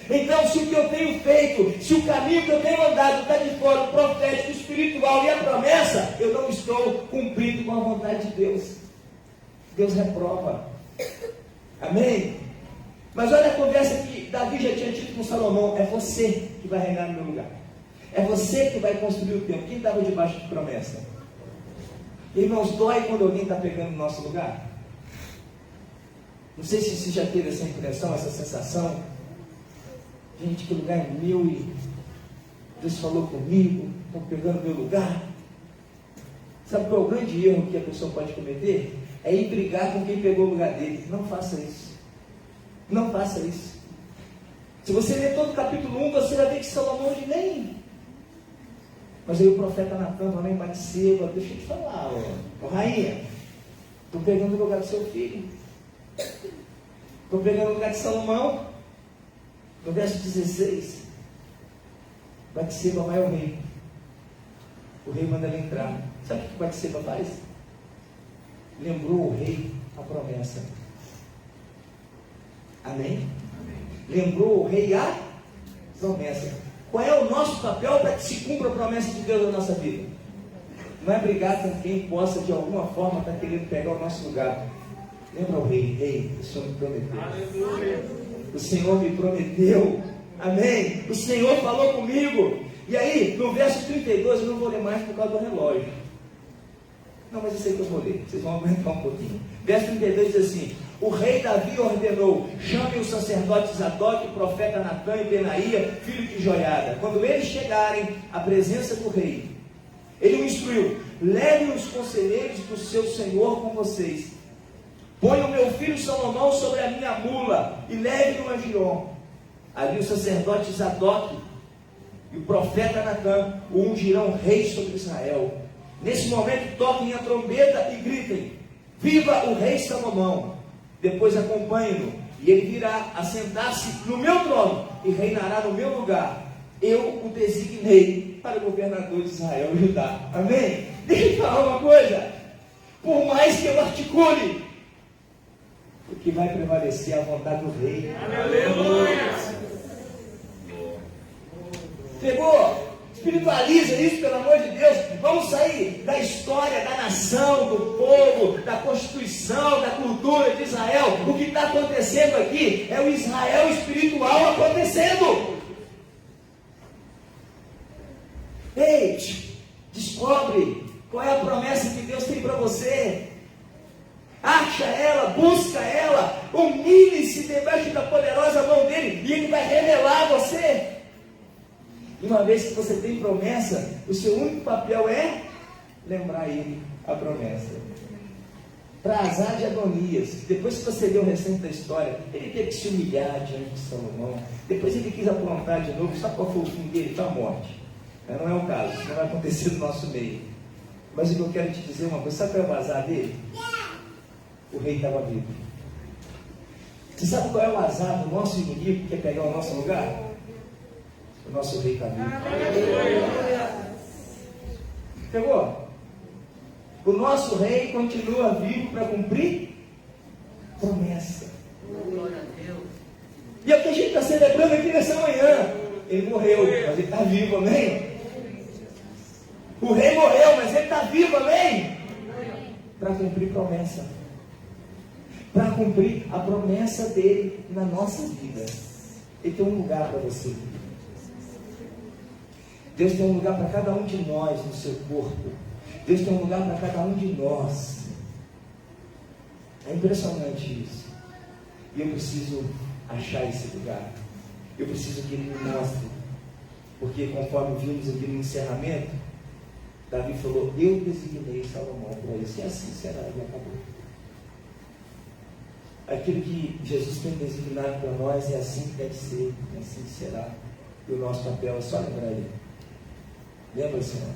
Então, se o que eu tenho feito, se o caminho que eu tenho andado está de fora, o profético, o espiritual e a promessa, eu não estou cumprindo com a vontade de Deus. Deus reprova. Amém? Mas olha a conversa que Davi já tinha tido com Salomão: é você que vai reinar no meu lugar. É você que vai construir o templo. Quem estava debaixo de promessa? Irmãos, dói quando alguém está pegando o nosso lugar? Não sei se você já teve essa impressão, essa sensação. Gente, que lugar é meu e Deus falou comigo, estão pegando meu lugar. Sabe qual é o grande erro que a pessoa pode cometer? É ir brigar com quem pegou o lugar dele. Não faça isso. Não faça isso. Se você ler todo o capítulo 1, você vai ver que Salomão de nem. Mas aí o profeta Natã falou: em Batseba, deixa eu te falar, rainha, estou pegando o lugar do seu filho. Estou pegando o lugar de Salomão. No verso 16, Batseba vai ao rei. O rei manda ele entrar. Sabe o que Batseba faz? Lembrou o rei a promessa. Amém? Lembrou o rei a promessa. Qual é o nosso papel para que se cumpra a promessa de Deus na nossa vida? Não é brigar com quem possa de alguma forma estar querendo pegar o nosso lugar. Lembra o rei: rei, o Senhor me prometeu. Aleluia. O Senhor me prometeu. Amém? O Senhor falou comigo. E aí, no verso 32, eu não vou ler mais por causa do relógio. Não, mas eu sei que eu vou ler. Vocês vão aguentar um pouquinho. Verso 32 diz assim: O rei Davi ordenou: chamem os sacerdotes Zadok, o profeta Natã e Benaía, filho de Joiada. Quando eles chegarem à presença do rei, ele o instruiu: levem os conselheiros do seu senhor com vocês. Ponham meu filho Salomão sobre a minha mula e levem-no a Giom. Ali o sacerdote Zadok e o profeta Natã o ungirão rei sobre Israel. Nesse momento toquem a trombeta e gritem: viva o rei Salomão! Depois acompanhem-no, e ele virá assentar-se no meu trono e reinará no meu lugar. Eu o designei para governador de Israel e Judá. Amém? Deixa eu te falar uma coisa. Por mais que eu articule, o que vai prevalecer é a vontade do rei. Aleluia! Pegou? Espiritualiza isso, pelo amor de Deus. Vamos sair da história, da nação, do povo, da constituição, da cultura de Israel. O que está acontecendo aqui é o Israel espiritual acontecendo. Ei, descobre qual é a promessa que Deus tem para você. Acha ela, busca ela, humilhe-se debaixo da poderosa mão dele e ele vai revelar a você. E uma vez que você tem promessa, o seu único papel é lembrar ele a promessa. Para azar de Adonias, depois que você leu o restante da história, ele teve que se humilhar diante de Salomão. Depois ele quis aprontar de novo. Sabe qual foi o fim dele? Foi a morte. Mas não é um caso, isso não vai acontecer no nosso meio. Mas o que eu quero te dizer é uma coisa: sabe qual é o azar dele? O rei estava vivo. Você sabe qual é o azar do nosso inimigo que quer pegar o nosso lugar? O nosso rei está vivo. Pegou? O nosso rei continua vivo para cumprir promessa. Glória a Deus. E é o que a gente está celebrando aqui nessa manhã. Ele morreu, mas ele está vivo, amém? O rei morreu, mas ele está vivo, amém? Para cumprir promessa. Para cumprir a promessa dele na nossa vida. Ele tem um lugar para você. Deus tem um lugar para cada um de nós no seu corpo. Deus tem um lugar para cada um de nós. É impressionante isso. E eu preciso achar esse lugar. Eu preciso que Ele me mostre. Porque conforme vimos aqui no encerramento, Davi falou: eu designei Salomão para isso. E assim será, e acabou. Aquilo que Jesus tem designado para nós é assim que deve ser, é assim que será. E o nosso papel é só lembrar Ele. Lembra, Senhor?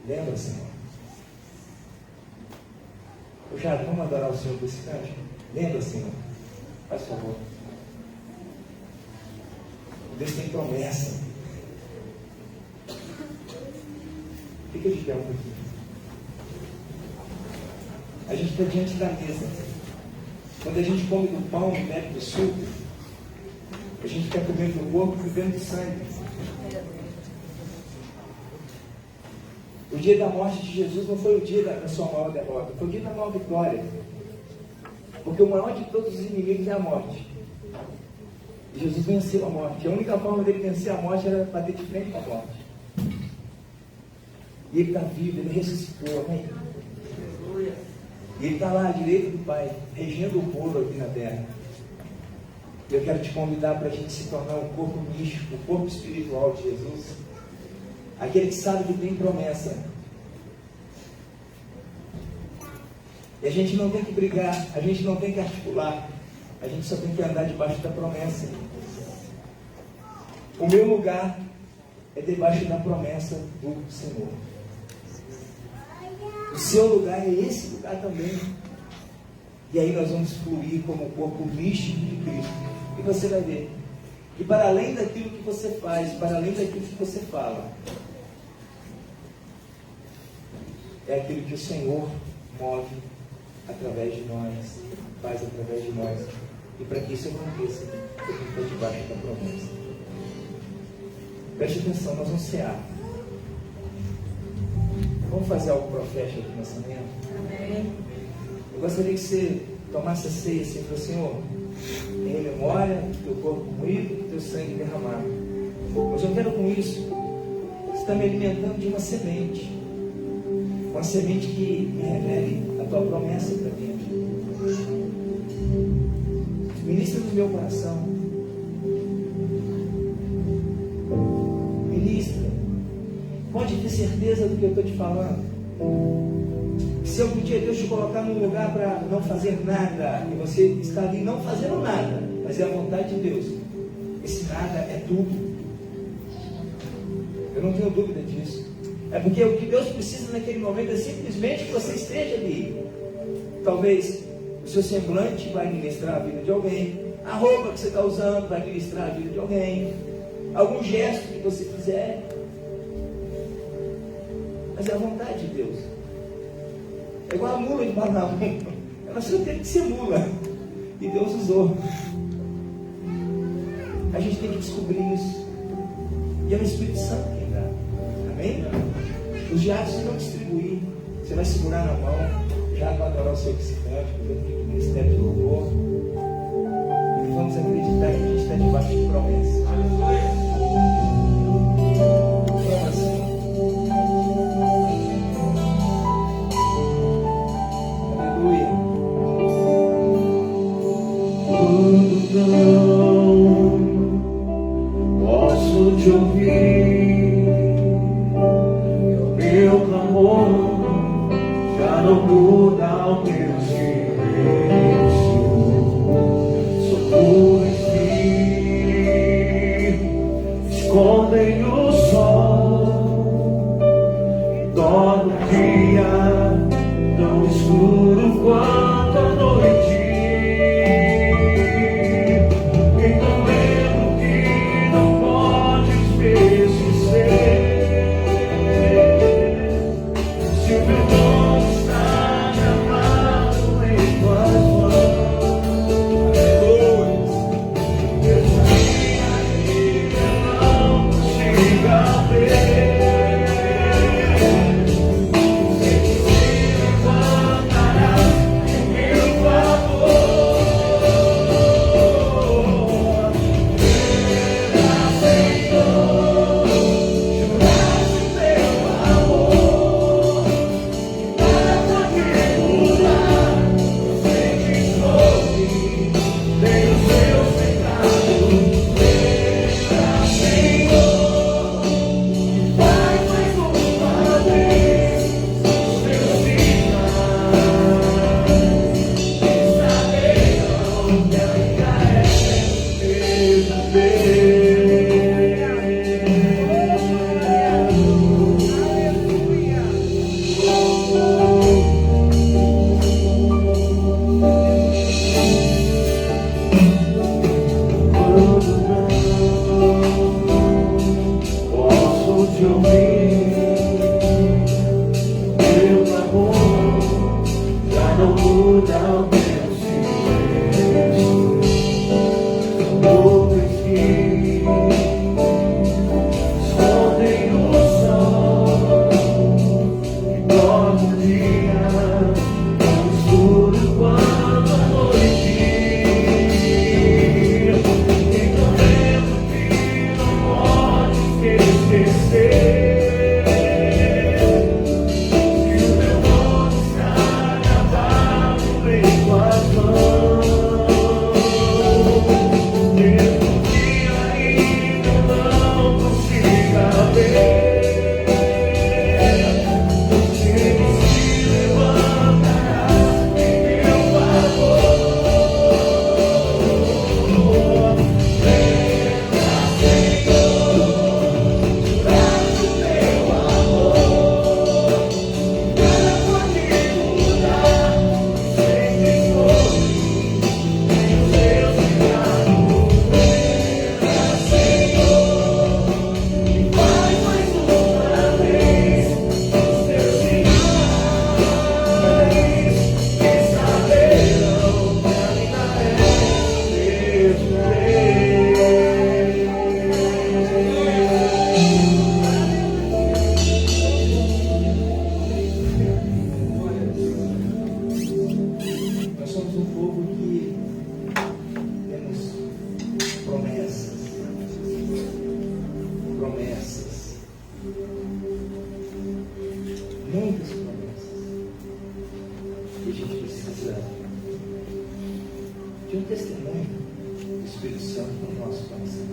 Lembra, Senhor? Ô Jado, vamos adorar o Senhor com esse canto? Lembra, Senhor? Faz favor. Deus tem promessa. Fica de pé um pouquinho. A gente está diante da mesa. Quando a gente come do pão e bebe do suco, a gente está comendo do corpo e bebendo do sangue. O dia da morte de Jesus não foi o dia da sua maior derrota, foi o dia da maior vitória. Porque o maior de todos os inimigos é a morte. E Jesus venceu a morte. A única forma dele vencer a morte era bater de frente com a morte. E ele está vivo, ele ressuscitou, amém? E ele está lá à direita do Pai, regendo o povo aqui na terra. E eu quero te convidar para a gente se tornar um corpo místico, um corpo espiritual de Jesus. Aquele que sabe que tem promessa. E a gente não tem que brigar, a gente não tem que articular, a gente só tem que andar debaixo da promessa. O meu lugar é debaixo da promessa do Senhor. O seu lugar é esse lugar também. E aí nós vamos fluir como o corpo místico de Cristo. E você vai ver que para além daquilo que você faz, para além daquilo que você fala, é aquilo que o Senhor move através de nós, faz através de nós. E para que isso aconteça, eu tenho que estar debaixo da promessa. Preste atenção, nós vamos cear. Vamos fazer algo profético aqui nessa manhã? Amém. Eu gostaria que você tomasse a ceia assim e falasse: Senhor, em memória do teu corpo moído e do teu sangue derramado. Mas eu quero com isso, você está me alimentando de uma semente. Uma semente que me revele a tua promessa para dentro. no meu coração. Ministra. Pode ter certeza do que eu estou te falando. Se algum dia Deus te colocar num lugar para não fazer nada, e você está ali não fazendo nada, mas é a vontade de Deus, esse nada é tudo. Eu não tenho dúvida disso. É porque o que Deus precisa naquele momento é simplesmente que você esteja ali. Talvez o seu semblante vai ministrar a vida de alguém, a roupa que você está usando vai ministrar a vida de alguém, algum gesto que você fizer, mas é a vontade de Deus. É igual a mula de Balaão, ela só teve que ser mula, e Deus usou. A gente tem que descobrir isso, e é o Espírito Santo quem dá. Amém? Os diáconos vão distribuir, você vai segurar na mão, já vai adorar o seu visitante, o ministério de louvor, e vamos acreditar que a gente está debaixo de promessas. Vamos assim. Aleluia. Quando não posso te ouvir, meu clamor já não muda o meu silêncio. Sou escondem o sol e torna o dia tão escuro quanto a noite. Então lembro que não podes me esquecer. Se o meu nome está gravado em tuas mãos, mesmo que ainda não consiga ver, sei que se levantarás em meu favor. Verás, Senhor, juraste teu amor, e nada pode mudar. Eu sei que escolhi, nem os seus pecados. Verás, Senhor, e faz mais uma vez os teus sinais. Saberão que ainda és posso te ouvir, meu clamor já não muda o meu silêncio. Nuvens que escondem o sol e tornam o dia tão escuro quanto a noite. Então lembro que não pode esquecer. Que o meu nome está gravado em tuas mãos, mesmo que ainda não consiga ver. Sei que se levantará em meu favor. Verás, Senhor, juraste teu amor, nada pode mudar. Sei que escolhi, nem os teus pecados. Verás, Senhor, e faz mais uma vez os teus sinais. E saberão que ainda és o mesmo Nós somos um povo que temos promessas. Promessas. Muitas promessas. E a gente precisa de um testemunho. o Espírito Santo no nosso coração.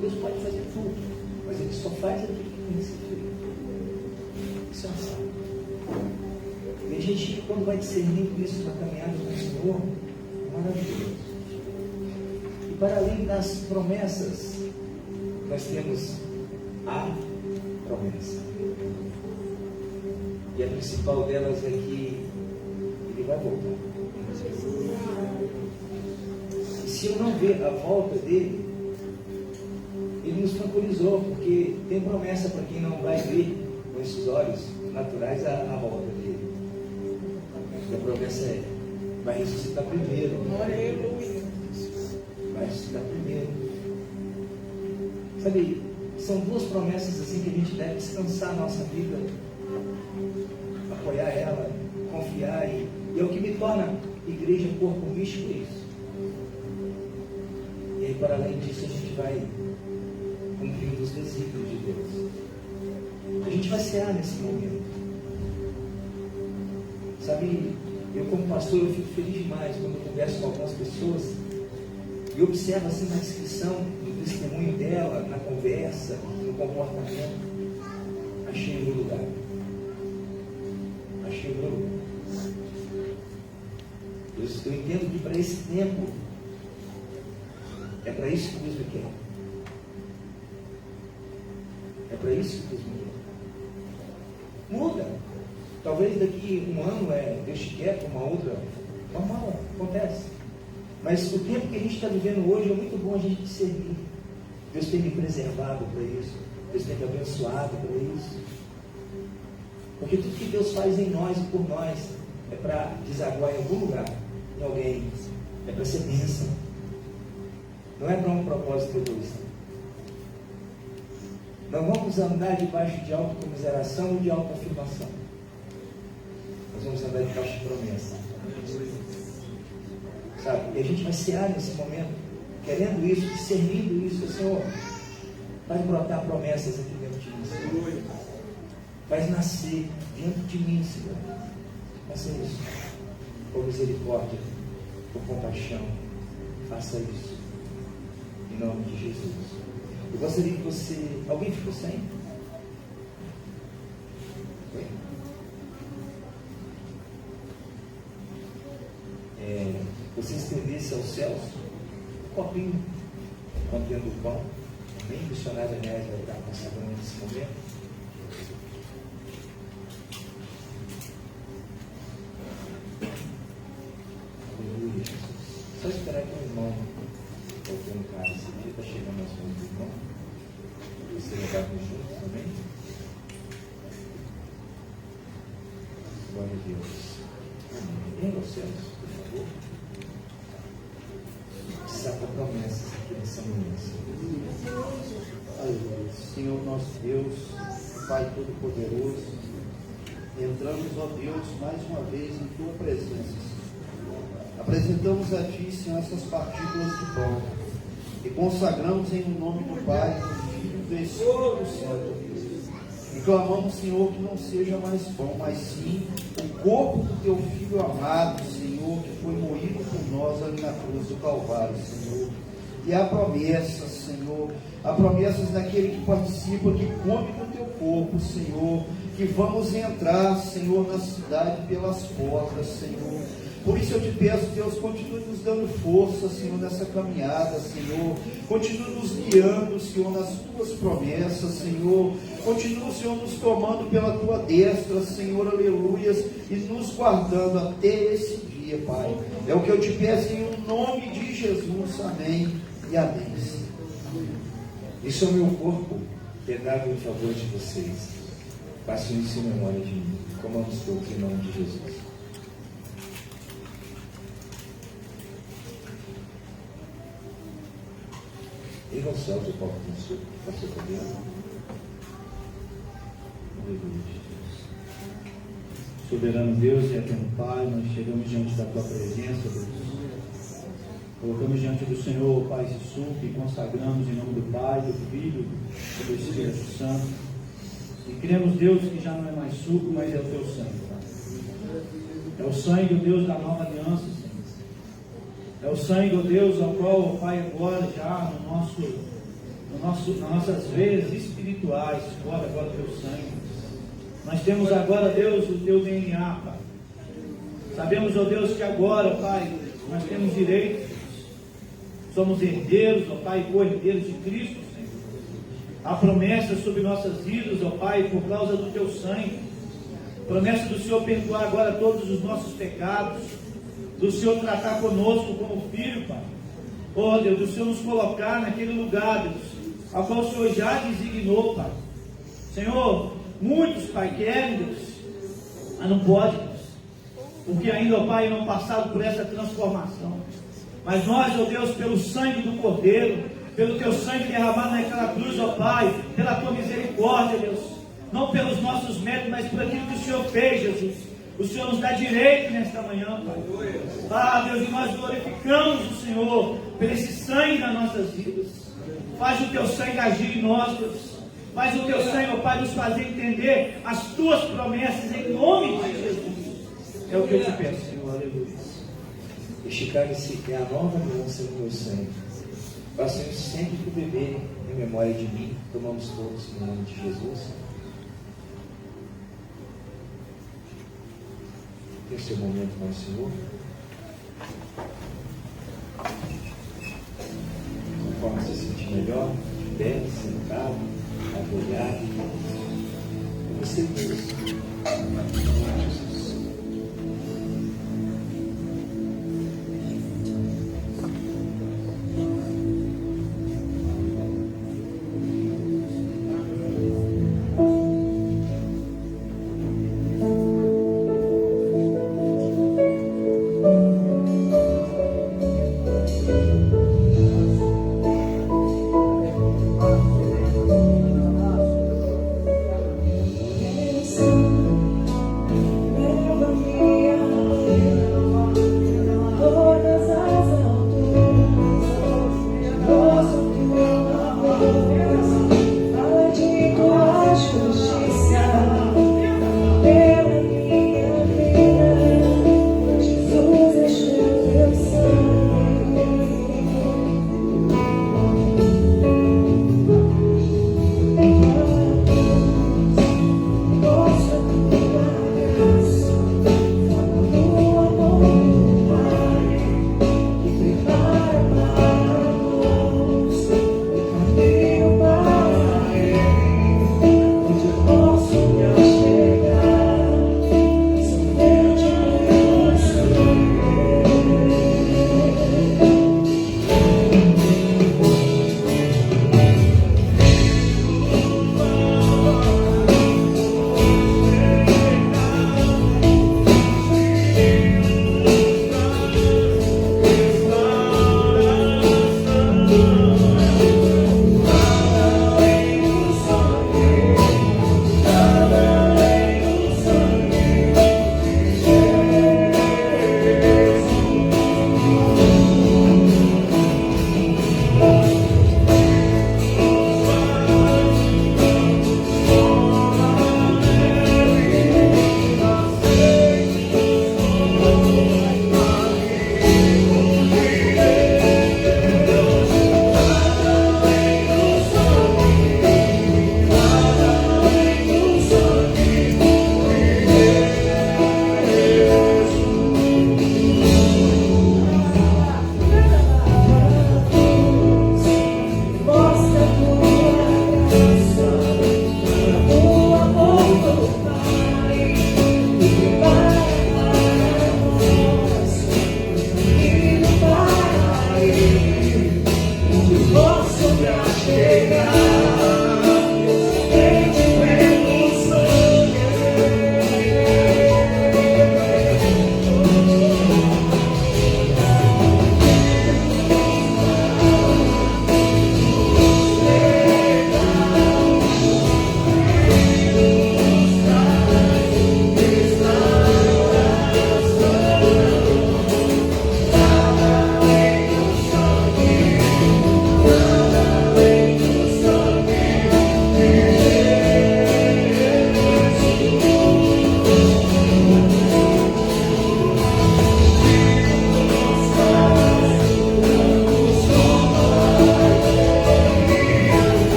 Deus pode fazer tudo, mas Ele só faz aquilo que tem que ser feito. Isso é um fato. Tem gente que quando vai discernindo isso na caminhada com o Senhor, é maravilhoso. E para além das promessas, nós temos a promessa. E a principal delas é que Ele vai voltar. E se eu não ver a volta dele, Ele nos tranquilizou, porque tem promessa para quem não vai ver com esses olhos naturais a volta dele. E a promessa é: vai ressuscitar primeiro. Vai ressuscitar primeiro. Sabe, são duas promessas assim que a gente deve descansar a nossa vida, apoiar ela, confiar, e é o que me torna igreja corpo místico isso. E aí, para além disso, a gente vai cumprindo os desígnios de Deus. A gente vai cear nesse momento. Sabe, eu como pastor, eu fico feliz demais quando eu converso com algumas pessoas e observo assim na descrição, no testemunho dela, na conversa, no comportamento. Achei o meu lugar. Achei o meu lugar. Eu entendo que para esse tempo é para isso que Deus me quer. É para isso que Deus me quer. Muda. Talvez daqui um ano Deus te quer para uma outra. Normal, acontece. Mas o tempo que a gente está vivendo hoje é muito bom a gente discernir. Deus tem me preservado para isso. Deus tem me abençoado para isso. Porque tudo que Deus faz em nós e por nós é para desaguar em algum lugar, em alguém. É para ser bênção. Não é para um propósito egoísta. Não vamos andar debaixo de autocomiseração ou de autoafirmação. Nós vamos andar debaixo de promessa. Sabe? E a gente vai cear nesse momento, querendo isso, discernindo isso. Senhor, vai brotar promessas aqui dentro de mim, Senhor. Vai nascer dentro de mim, Senhor. Faça isso. Por misericórdia, por compaixão. Faça isso. Em nome de Jesus. Eu gostaria que você... Alguém ficou sem? Você estendesse aos céus um copinho contendo o pão. Bem, o missionário Anésio vai estar consagrando nesse momento. Aleluia, Jesus. Só esperar que o irmão voltou no carro. Esse dia está chegando as mãos do irmão. Você levarmos juntos também. Glória a Deus. Amém. Venha aos céus, por favor. Saca promessas aqui nessa manhã. Senhor nosso Deus, Pai Todo-Poderoso, entramos, ó Deus, mais uma vez em Tua presença, Senhor. Apresentamos a Ti, Senhor, essas partículas de pão e consagramos em nome do Pai, do Filho e do Espírito Santo. E clamamos, Senhor, que não seja mais pão, mas sim o corpo do Teu Filho amado, Senhor, que foi moído por nós ali na cruz do Calvário, Senhor. E há promessas, Senhor, há promessas daquele que participa, que come do Teu corpo, Senhor, que vamos entrar, Senhor, na cidade pelas portas, Senhor. Por isso eu te peço, Deus, continue nos dando força, Senhor, nessa caminhada, Senhor. Continue nos guiando, Senhor, nas Tuas promessas, Senhor. Continue, Senhor, nos tomando pela Tua destra, Senhor, aleluias, e nos guardando até esse dia, Pai. É o que eu te peço em nome de Jesus, amém e amém. Isso é o meu corpo, que é dado em favor de vocês. Façam isso em memória de mim. Comamos todos em nome de Jesus. E no céu do copo com suco, passou por dentro. Aleluia, Jesus. Soberano Deus e eterno Pai, nós chegamos diante da Tua presença, Deus. Colocamos diante do Senhor, Pai, esse suco e consagramos em nome do Pai, do Filho e do Espírito Santo. E cremos, Deus, que já não é mais suco, mas é o Teu sangue, Pai. É o sangue, Deus, da nova aliança, Senhor. É o sangue, ó Deus, ao qual, ó Pai, agora já nas nossas veias espirituais, agora o teu sangue. Nós temos agora, Deus, o teu DNA, Pai. Sabemos, ó Deus, que agora, Pai, nós temos direitos. Somos herdeiros, ó Pai, co-herdeiros de Cristo, Senhor. Há promessas sobre nossas vidas, ó Pai, por causa do teu sangue. Promessa do Senhor perdoar agora todos os nossos pecados. Do Senhor tratar conosco como filho, Pai. Oh Deus, do Senhor nos colocar naquele lugar, Deus, ao qual o Senhor já designou, Pai. Senhor, muitos, Pai, querem, Deus, mas não podem, Deus, porque ainda, ó Pai, não passaram por essa transformação. Mas nós, ó Deus, pelo sangue do Cordeiro, pelo teu sangue derramado naquela cruz, ó Pai, pela tua misericórdia, Deus, não pelos nossos méritos, mas por aquilo que o Senhor fez, Jesus. O Senhor nos dá direito nesta manhã, Pai. Ah, Deus, e nós glorificamos o Senhor por esse sangue nas nossas vidas. Faz o teu sangue agir em nós, Deus. Faz o teu sangue, ó Pai, nos fazer entender as tuas promessas em nome de Jesus. É o que eu te peço, Senhor. Aleluia. Este cálice é a nova aliança do meu sangue. Façam isso sempre que beberem em memória de mim. Tomamos todos no nome de Jesus. Tem seu momento com o Senhor. Conforme se sentir melhor, de pé, sentado, apoiado. É você mesmo. Jesus.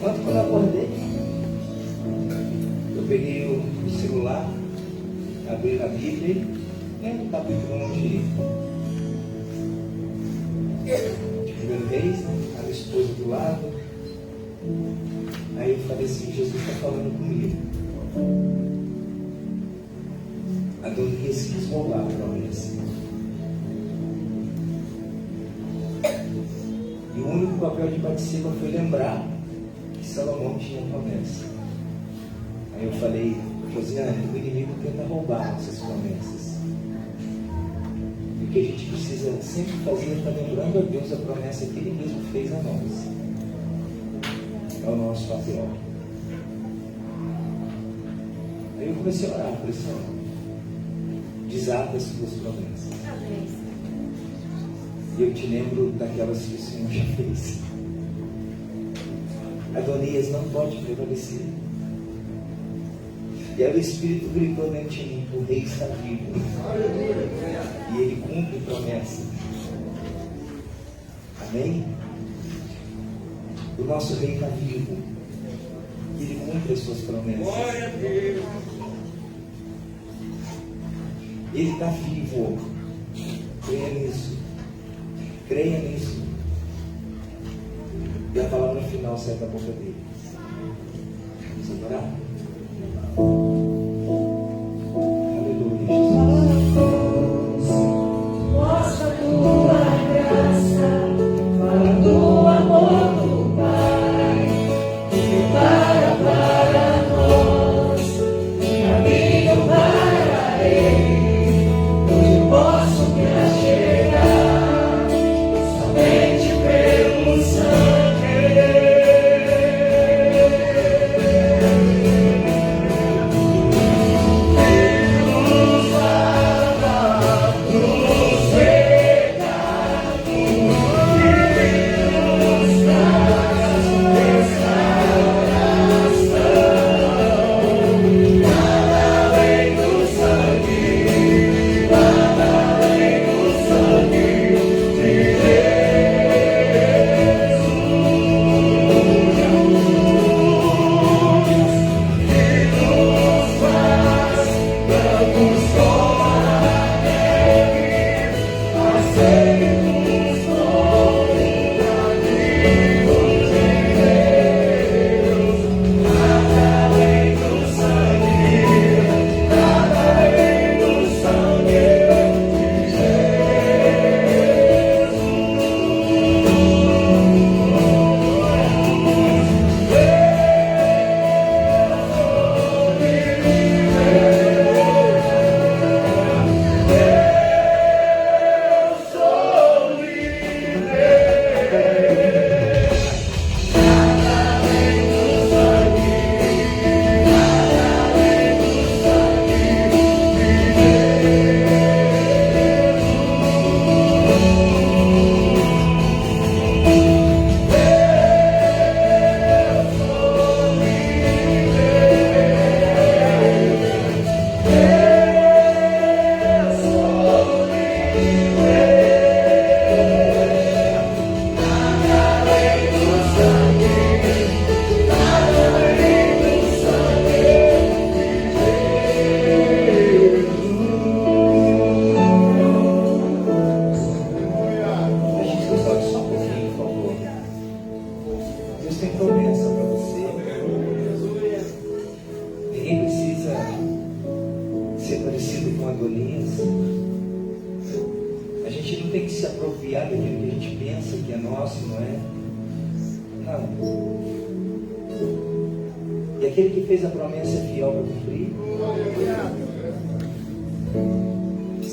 Quando eu acordei, eu peguei o celular, abri a Bíblia, lembro do capítulo de 1 Reis, a minha esposa do lado. Aí eu falei assim, Jesus está falando comigo. Adonias quis roubar a promessa. E o único papel de Batseba foi lembrar que Salomão tinha promessa. Aí eu falei, Josiane, o inimigo tenta roubar nossas promessas. E o que a gente precisa sempre fazer é estar lembrando a Deus a promessa que Ele mesmo fez a nós. É o nosso papel. Aí eu comecei a orar, falei assim, desata as suas promessas. E eu te lembro daquelas que o Senhor já fez. Adonias não pode prevalecer. E aí o Espírito gritou dentro de mim, o rei está vivo. E ele cumpre promessa. Amém? O nosso rei está vivo. E ele cumpre as suas promessas. Glória a Deus. Ele está vivo. Creia nisso. Creia nisso. E a palavra final sai da boca dele. Vamos orar? Aleluia, Jesus. Mostra a tua graça, fala do amor do Pai, prepara para nós caminho para Ele, onde posso me achegar somente pelo sangue.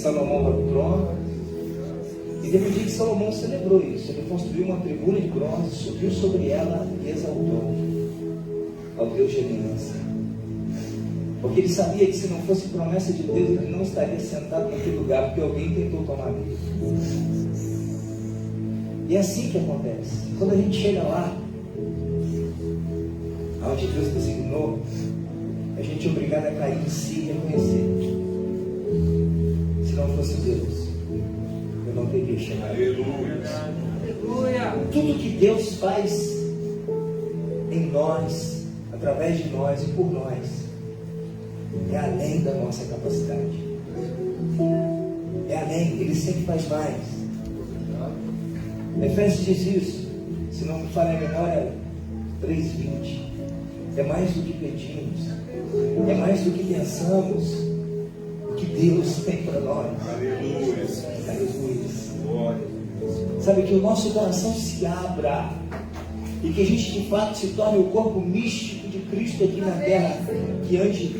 Salomão vai para o trono. E teve um dia que Salomão celebrou isso. Ele construiu uma tribuna de bronze, subiu sobre ela e exaltou ao Deus de aliança. Porque ele sabia que se não fosse promessa de Deus, ele não estaria sentado naquele lugar, porque alguém tentou tomar dele. E é assim que acontece. Quando a gente chega lá, onde Deus designou, a gente é obrigado a cair em si e reconhecer. Se não fosse Deus, eu não teria chegado. Aleluia. Tudo que Deus faz em nós, através de nós e por nós, é além da nossa capacidade. É além, Ele sempre faz mais. Efésios diz isso, se não me falha a memória, 3:20. É mais do que pedimos, é mais do que pensamos, o que Deus tem para nós. Aleluia. Sabe, que o nosso coração se abra e que a gente de fato se torne o corpo místico de Cristo aqui na terra, que ande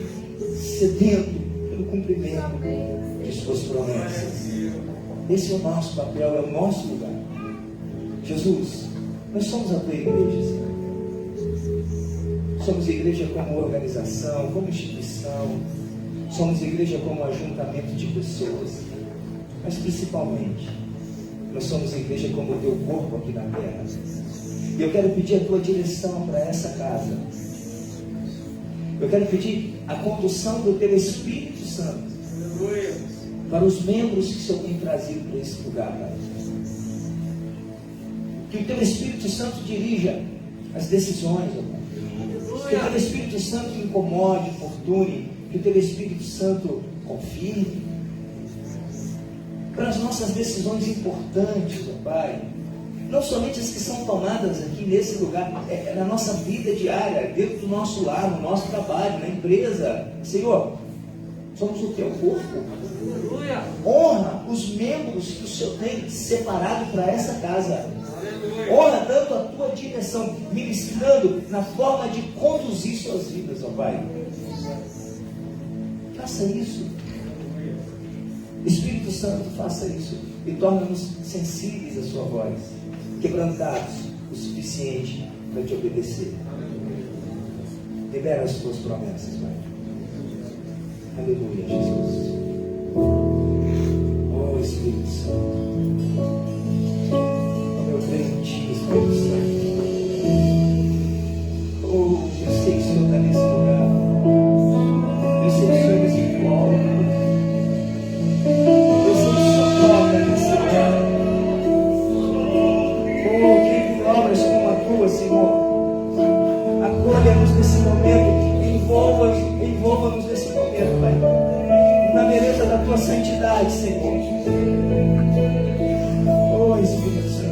sedento pelo cumprimento de suas promessas. Esse é o nosso papel, é o nosso lugar. Jesus, nós somos a tua igreja, Senhor. Somos igreja como organização, como instituição. Somos igreja como ajuntamento de pessoas. Mas principalmente, nós somos igreja como o teu corpo aqui na terra. E eu quero pedir a tua direção para essa casa. Eu quero pedir a condução do teu Espírito Santo para os membros que o Senhor tem trazido para esse lugar, Pai. Que o teu Espírito Santo dirija as decisões, ó Pai. Que o teu Espírito Santo incomode, infortune. Que o teu Espírito Santo confirme. Para as nossas decisões importantes, ó Pai. Não somente as que são tomadas aqui nesse lugar, é na nossa vida diária, dentro do nosso lar, no nosso trabalho, na empresa. Senhor, somos o teu corpo. Honra os membros que o Senhor tem separado para essa casa. Honra tanto a tua direção, ministrando na forma de conduzir suas vidas, ó Pai. Faça isso. Espírito Santo, faça isso e torna-nos sensíveis à sua voz, quebrantados o suficiente para te obedecer. Libera as tuas promessas, Pai. Aleluia, Jesus. Oh, Espírito Santo. Eu creio em Ti, Espírito Santo. Oh, eu sei que o Senhor está nesse lugar. Eu sei que o Senhor nos envolve. Eu sei que o Senhor toca nesse lugar. Oh, que obras como a Tua, Senhor. Acolha-nos nesse momento. Envolva-nos nesse momento, Pai. Na beleza da Tua santidade, Senhor. Oh, Espírito Santo.